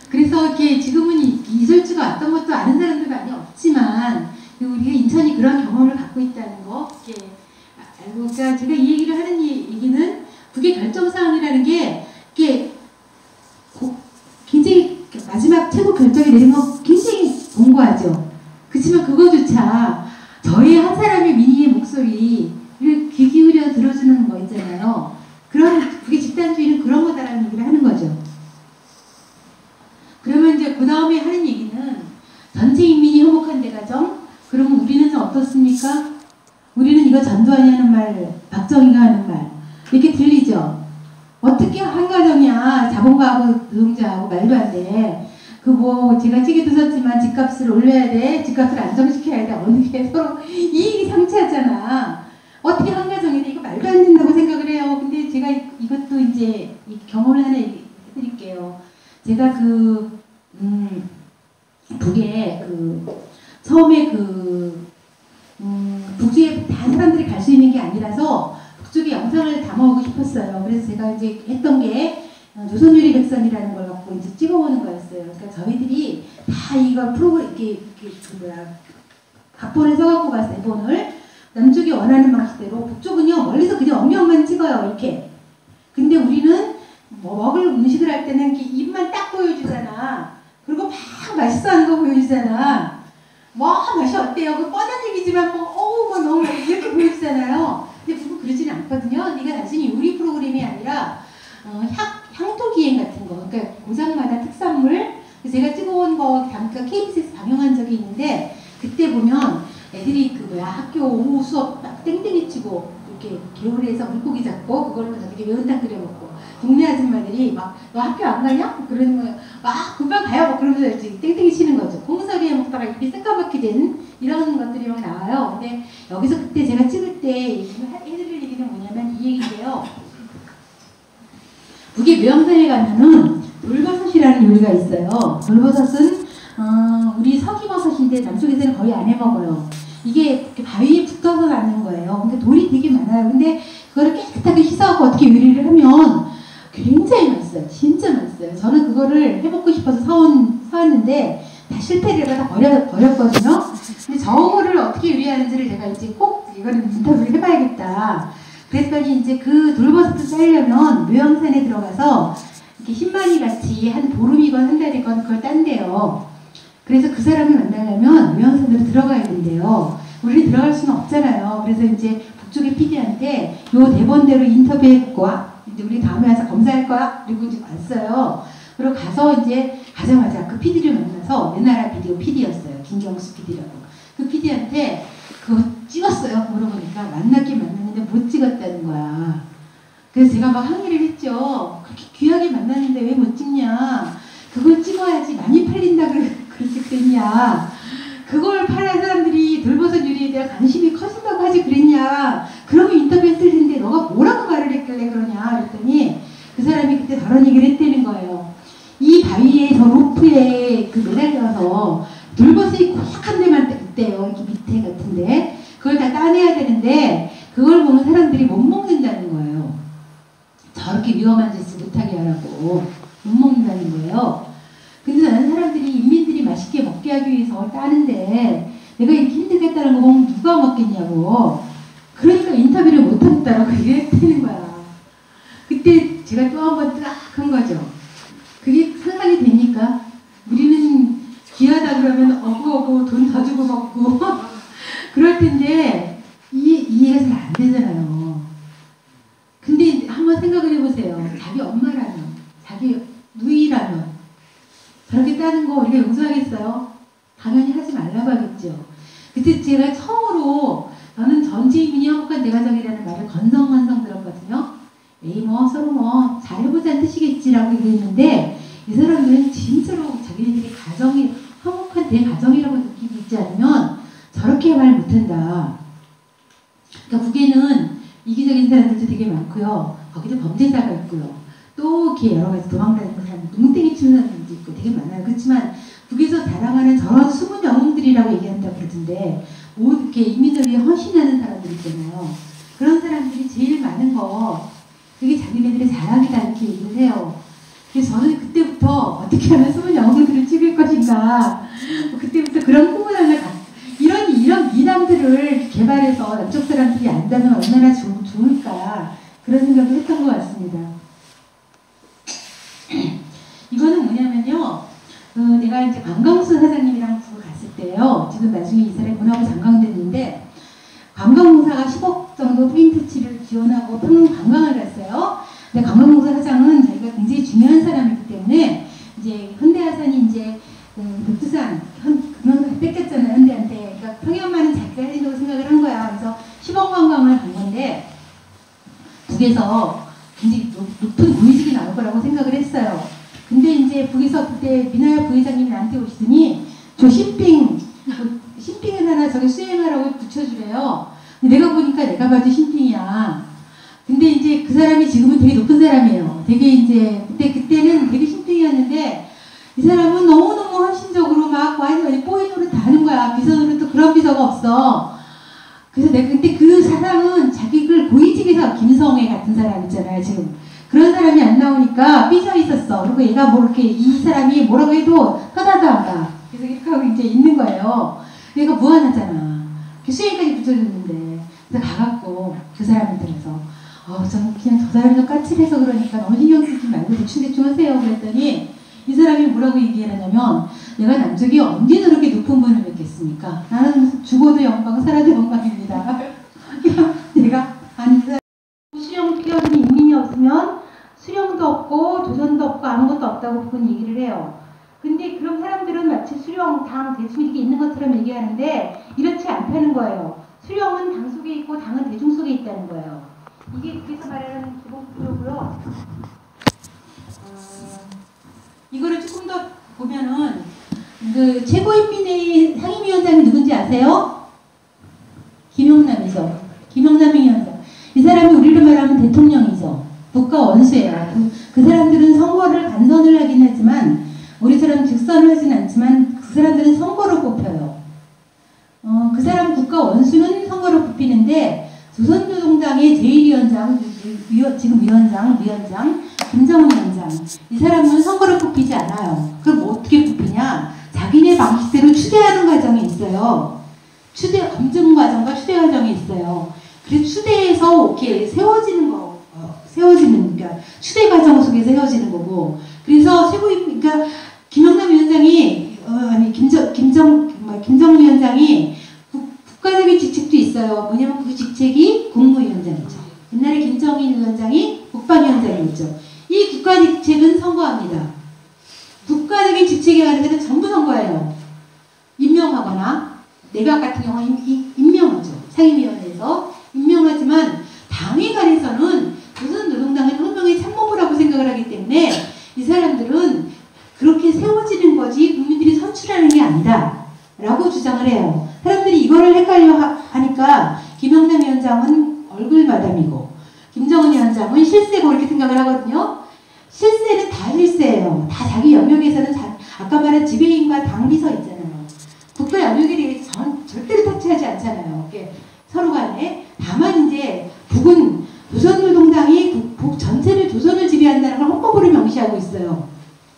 그래서 이렇게 지금은 이설주가 왔던 것도 아는 사람들 많이 없지만 우리가 인천이 그런 경험을 갖고 있다는 거 이렇게 알고 제가 이 얘기를 하는 얘기는 그게 결정사항이라는 게 이게 굉장히 마지막 최고 결정이 내린 거 굉장히 공고하죠. 그렇지만 그거조차 저희 한 사람의 민의의 목소리를 귀 기울여 들어주는 거 있잖아요. 그게 집단주의는 그런 거다라는 얘기를 하는 거죠. 그러면 이제 그 다음에 하는 얘기는 전체 인민이 화목한 대가정. 그러면 우리는 어떻습니까? 우리는 이거 전두환이 하는 말, 박정희가 하는 말 이렇게 들리죠. 어떻게 한 가정이야 자본가하고 노동자하고 말도 안 돼. 제가 책에도 썼지만 집값을 올려야 돼. 집값을 안정시켜야 돼. 어느 게 서로 이익이 상쇄하잖아. 어떻게 한 가정인데 이거 말도 안 된다고 생각을 해요. 근데 제가 이것도 이제 경험을 하나 해드릴게요. 제가 북에 처음에 북쪽에 다 사람들이 갈 수 있는 게 아니라서 북쪽에 영상을 담아오고 싶었어요. 그래서 제가 이제 했던 게 조선유리 백선이라는 걸 갖고 이제 찍어보는 거였어요. 그러니까 저희들이 다 이걸 각본을 써갖고 갔어요. 대본을. 남쪽이 원하는 방식대로 북쪽은요 멀리서 그냥 엉덩만 찍어요. 이렇게. 근데 우리는 먹을 음식을 할 때는 이렇게 입만 딱 보여주잖아. 그리고 막 맛있어 하는 거 보여주잖아. 맛이 어때요? 그 뻔한 얘기지만 너무 이렇게 보여주잖아요. 근데 북은 그러지는 않거든요. 네가 단순히 요리 프로그램이 아니라 향토기행 같은 거. 그러니까 고장마다 특산물. 제가 찍어온 거 잠깐 KBS에서 방영한 적이 있는데 그때 보면 애들이 학교 오후 수업 막 땡땡이 치고 이렇게 겨울에서 물고기 잡고 그걸로 저렇게 매운탕 끓여 먹고 동네 아줌마들이 너 학교 안 가냐? 그러는 거예요. 금방 가요. 그러면서 땡땡이 치는 거죠. 공설이에 먹다가 입이 새까맣게 된 이런 것들이 막 나와요. 근데 여기서 그때 제가 찍을 때 해드릴 얘기는 뭐냐면 이 얘기인데요. 북의 묘양산에 가면은 돌버섯이라는 요리가 있어요. 돌버섯은 우리 서기버섯인데 남쪽에서는 거의 안 해먹어요. 이게 바위에 붙어서 나는 거예요. 그러니까 돌이 되게 많아요. 근데 그거를 깨끗하게 씻어갖고 어떻게 요리를 하면 굉장히 맛있어요. 진짜 맛있어요. 저는 그거를 해먹고 싶어서 사왔는데 다 실패를 다 버렸거든요. 근데 저거를 어떻게 요리하는지를 제가 이제 꼭 이거는 인터뷰를 해봐야겠다. 그랬더니 이제 그 돌버섯을 따려면 묘양산에 들어가서 이렇게 흰마니 같이 한 보름이건 한 달이건 그걸 딴대요. 그래서 그 사람을 만나려면 묘양산으로 들어가야 된대요. 우리는 들어갈 수는 없잖아요. 그래서 이제 북쪽의 PD한테 요 대본대로 인터뷰해보고 이제 우리 다음에 와서 검사할 거야. 그리고 이제 왔어요. 그리고 가서 이제 가자마자 그 PD를 만나서 내 나라 비디오 PD였어요. 김경수 PD라고. 그 PD한테 그거 찍었어요. 물어보니까 만났긴 만났는데 못 찍었다는 거야. 그래서 제가 막 항의를 했죠. 그렇게 귀하게 만났는데 왜 못 찍냐. 그걸 찍어야지 많이 팔린다 그렇게 그랬냐. 그걸 팔아야 사람들이 돌버섯 요리에 대한 관심이 커진다고 하지 그랬냐. 그러면 인터뷰했을 텐데 너가 뭐라고 말을 했길래 그러냐. 그랬더니 그 사람이 그때 저런 얘기를 했다는 거예요. 이 바위에 저 로프에 그 매달려서 돌버섯이 고약한 데만 있대요. 이렇게 밑에 같은데 그걸 다 따내야 되는데 그걸 보면 사람들이 못 먹는다는 거예요. 저렇게 위험한 짓을 못하게 하라고 못 먹는다는 거예요. 근데 나는 사람들이 인민들이 맛있게 먹게 하기 위해서 따는데 내가 이렇게 힘들겠다는 거 보면 누가 먹겠냐고. 그러니까 인터뷰를 못하겠다라고 얘기했다는 거야. 그때 제가 또 한 번 딱 한 거죠. 그게 상상이 됩니까? 우리는 귀하다 그러면 어구어구 돈 더 주고 먹고 그럴 텐데 이해가 잘 안 되잖아요. 근데 한번 생각을 해보세요. 자기 엄마라면, 자기 누이라면 저렇게 따는 거 우리가 용서하겠어요? 당연히 하지 말라고 하겠죠. 그때 제가 처음으로 나는 전지인민이 화목한 대가정이라는 말을 건성건성 들었거든요. 에이 뭐 서로 뭐 잘해보자는 뜻이겠지라고 얘기했는데 이 사람들은 진짜로 자기네들이 가정이 화목한 대가정이라고 느끼고 있지 않으면 저렇게 말 못한다. 그러니까 북에는 이기적인 사람들도 되게 많고요. 거기도 범죄자가 있고요. 또 이렇게 여러 가지 도망다니는 사람, 농땡이 치는 사람들도 있고 되게 많아요. 그렇지만 북에서 자랑하는 저런 숨은 영웅들이라고 얘기한다고 그러던데 뭐 이렇게 인민들이 헌신하는 사람들 있잖아요. 그런 사람들이 제일 많은 거 그게 자기네들의 자랑이다 이렇게 얘기를 해요. 그래서 저는 그때부터 어떻게 하면 숨은 영웅들을 찍을 것인가 그때부터 그런 꿈을 하나 이런 미담들을 개발해서 남쪽 사람들이 안다면 얼마나 좋을까 그런 생각을 했던 것 같습니다. 이거는 뭐냐면요. 내가 이제 관광수 사장님이랑 부부 갔을 때요. 지금 나중에 이 사람이 문화부 장관 됐는데 관광공사가 10억 정도 프린트치를 지원하고 평양 관광을 갔어요. 근데 관광공사 사장은 자기가 굉장히 중요한 사람이기 때문에 이제 현대아산이 이제 백두산 금융을 뺏겼잖아요. 현대한테. 그러니까 평양만은 자기가 해야 된다고 생각을 한 거야. 그래서 10억 관광을 간 건데 북에서 굉장히 높은 고위직이 나올 거라고 생각을 했어요. 근데 이제 북에서 그때 미나야 부회장님이 나한테 오시더니 저 신빙을 하나 저기 수행하라고 붙여주래요. 근데 내가 보니까 내가 봐도 신빙이야. 근데 이제 그 사람이 지금은 되게 높은 사람이에요. 되게 이제 그때는 되게 신빙이었는데 이 사람은 너무너무 헌신적으로 막 완전히 뽀이 노릇 다 하는 거야. 비서 노릇도 그런 비서가 없어. 그래서 내가 그때 그 사람은 자기 그 고위직에서 김성애 같은 사람 있잖아요. 지금 그런 사람이 안 나오니까 삐져 있었어. 그리고 얘가 뭐 이렇게 이 사람이 뭐라고 해도 하나도 안 가. 그래서 이렇게 하고 이제 있는 거예요. 얘가 무한하잖아. 수행까지 붙여줬는데 그래서 가갖고 그 사람한테 그래서 저는 그냥 저 사람이 좀 까칠해서 그러니까 너무 신경 쓰지 말고 대충대충 하세요. 그랬더니 이 사람이 뭐라고 얘기하냐면 내가 남쪽이 언제 저렇게 높은 분을 뵙겠습니까? 나는 죽어도 영광, 살아도 영광입니다. 내가 아니 수령 피어든 인민이 없으면 수령도 없고 조선도 없고 아무것도 없다고 그분 얘기를 해요. 근데 그런 사람들은 마치 수령, 당, 대중 이렇게 있는 것처럼 얘기하는데 이렇지 않다는 거예요. 수령은 당 속에 있고 당은 대중 속에 있다는 거예요. 이게 그래서 말하는 기본 구조고요. 이거를 조금 더 보면은 그 최고인민회의 상임위원장이 누군지 아세요? 김영남이죠. 김영남 위원장. 이 사람이 우리로 말하면 대통령이죠. 국가 원수예요. 그 사람들은 선거를 간선을 하긴 하지만 우리처럼 직선을 하진 않지만 그 사람들은 선거로 뽑혀요. 그 사람 국가 원수는 선거로 뽑히는데 조선노동당의 제1위원장, 지금 위원장, 김정은 위원장 이 사람은 선거로 뽑히지 않아요. 그럼 뭐 어떻게 뽑히냐? 자기 자기네 방식대로 추대하는 과정이 있어요. 추대 검증 과정과 추대 과정이 있어요. 그래서 추대에서 이렇게 세워지는 거, 그러니까 추대 과정 속에서 세워지는 거고. 그래서 그러니까 김영남 위원장이 김정은 위원장이 국가적인 직책도 있어요. 뭐냐면 그 직책이 국무위원장이죠. 옛날에 김정인 위원장이 국방위원장이었죠. 이 국가 직책은 선거합니다. 국가적인 직책에 가는 데는 전부 선거예요. 임명하거나 내각 같은 경우는 임명하죠. 상임위원회에서 임명하지만 당에 관해서는 조선노동당은 혁명의 참모부라고 생각을 하기 때문에 이 사람들은 그렇게 세워지는 거지 국민들이 선출하는 게 아니다 라고 주장을 해요. 사람들이 이거를 헷갈려 하니까 김영남 위원장은 얼굴 마담이고 김정은 위원장은 실세고 이렇게 생각을 하거든요. 실세는 다 실세예요. 다 자기 영역에서는 아까 말한 지배인과 당비서 있잖아요. 국가 영역에 대해서 절대로 터치하지 않잖아요. 서로 간에. 다만 이제 북은 조선노동당이 북 전체를 조선을 지배한다는 걸 헌법으로 명시하고 있어요.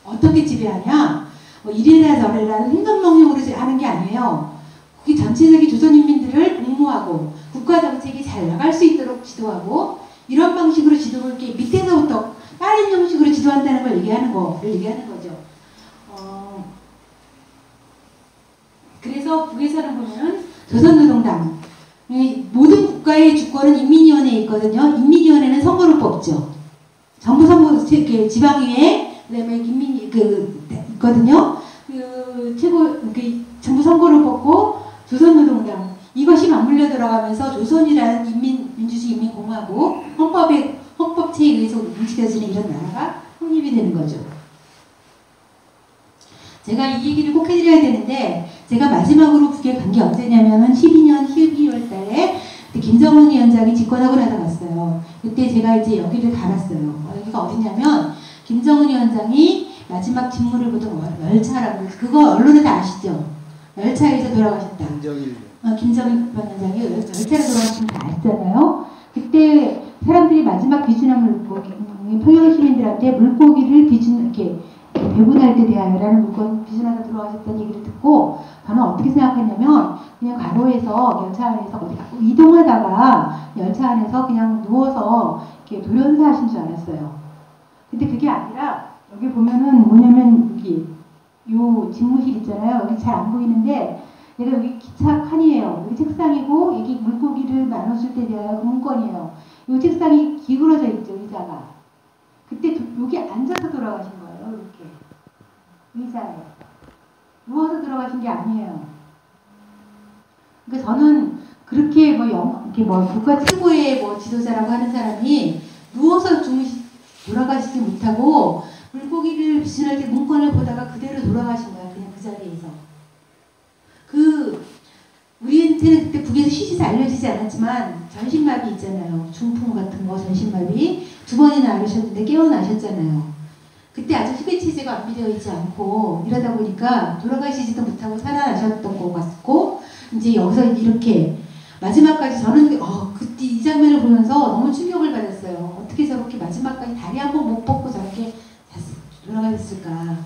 어떻게 지배하냐? 이래라 저래라 행정명령으로 하는 게 아니에요. 그게 전체적인 조선인민들을 복무하고 국가 정책이 잘 나갈 수 있도록 지도하고 이런 방식으로 지도를 이렇게 밑에서부터 빠른 형식으로 지도한다는 걸 얘기하는 거죠. 그래서 북에서는 보면 조선노동당 모든 국가의 주권은 인민위원회에 있거든요. 인민위원회는 선거를 뽑죠. 정부 선거 지방위에 그다음에 있거든요. 정부 선거를 뽑고 조선노동당 이것이 맞물려 들어가면서 조선이라는 민주주의 인민공화국 헌법체에 의해서 움직여지는 이런 나라가 확립이 되는 거죠. 제가 이 얘기를 꼭 해드려야 되는데 제가 마지막으로 북에 간 게 언제냐면은 12년 12월 달에 김정은 위원장이 집권하고 나서 갔어요. 그때 제가 이제 여기를 가봤어요. 여기가 어디냐면 김정은 위원장이 마지막 직무를 보던 열차라고 그거 언론에 다 아시죠? 열차에서 돌아가셨다. 김정일 위원장이 열차에서 돌아가신 거 아시잖아요. 그때 사람들이 마지막 비준함을 평양 시민들한테 물고기를 이렇게 배분할 때 대하여라는 물건 비준하다 들어가셨다는 얘기를 듣고 저는 어떻게 생각했냐면 그냥 가로에서 열차 안에서 어디 이동하다가 열차 안에서 그냥 누워서 이렇게 돌연사 하신 줄 알았어요. 근데 그게 아니라 여기 보면은 뭐냐면 여기 요 직무실 있잖아요. 여기 잘 안 보이는데 얘가 여기 기차 칸이에요. 여기 책상이고 여기 물고기를 나눠줄 때 대하여 문건이에요. 요 책상이 기울어져 있죠. 의자가. 그때 여기 앉아서 돌아가신 거예요. 이렇게 의자에 누워서 돌아가신 게 아니에요. 그러니까 저는 그렇게 이렇게 국가 최고의 지도자라고 하는 사람이 누워서 돌아가시지 못하고 물고기를 비준할 때 문건을 보다가 그대로 돌아가신 거야. 그냥 그 자리에서. 우리한테는 그때 북에서 시시도 알려지지 않았지만 전신마비 있잖아요. 중풍 같은 거 전신마비 2번이나 앓으셨는데 깨어나셨잖아요. 그때 아직 휴배체제가 안비되어 있지 않고 이러다 보니까 돌아가시지도 못하고 살아나셨던 것 같고 이제 여기서 이렇게 마지막까지 저는 그때 이 장면을 보면서 너무 충격을 받았어요. 어떻게 저렇게 마지막까지 다리 한 번 못 뻗고 저렇게 돌아가셨을까.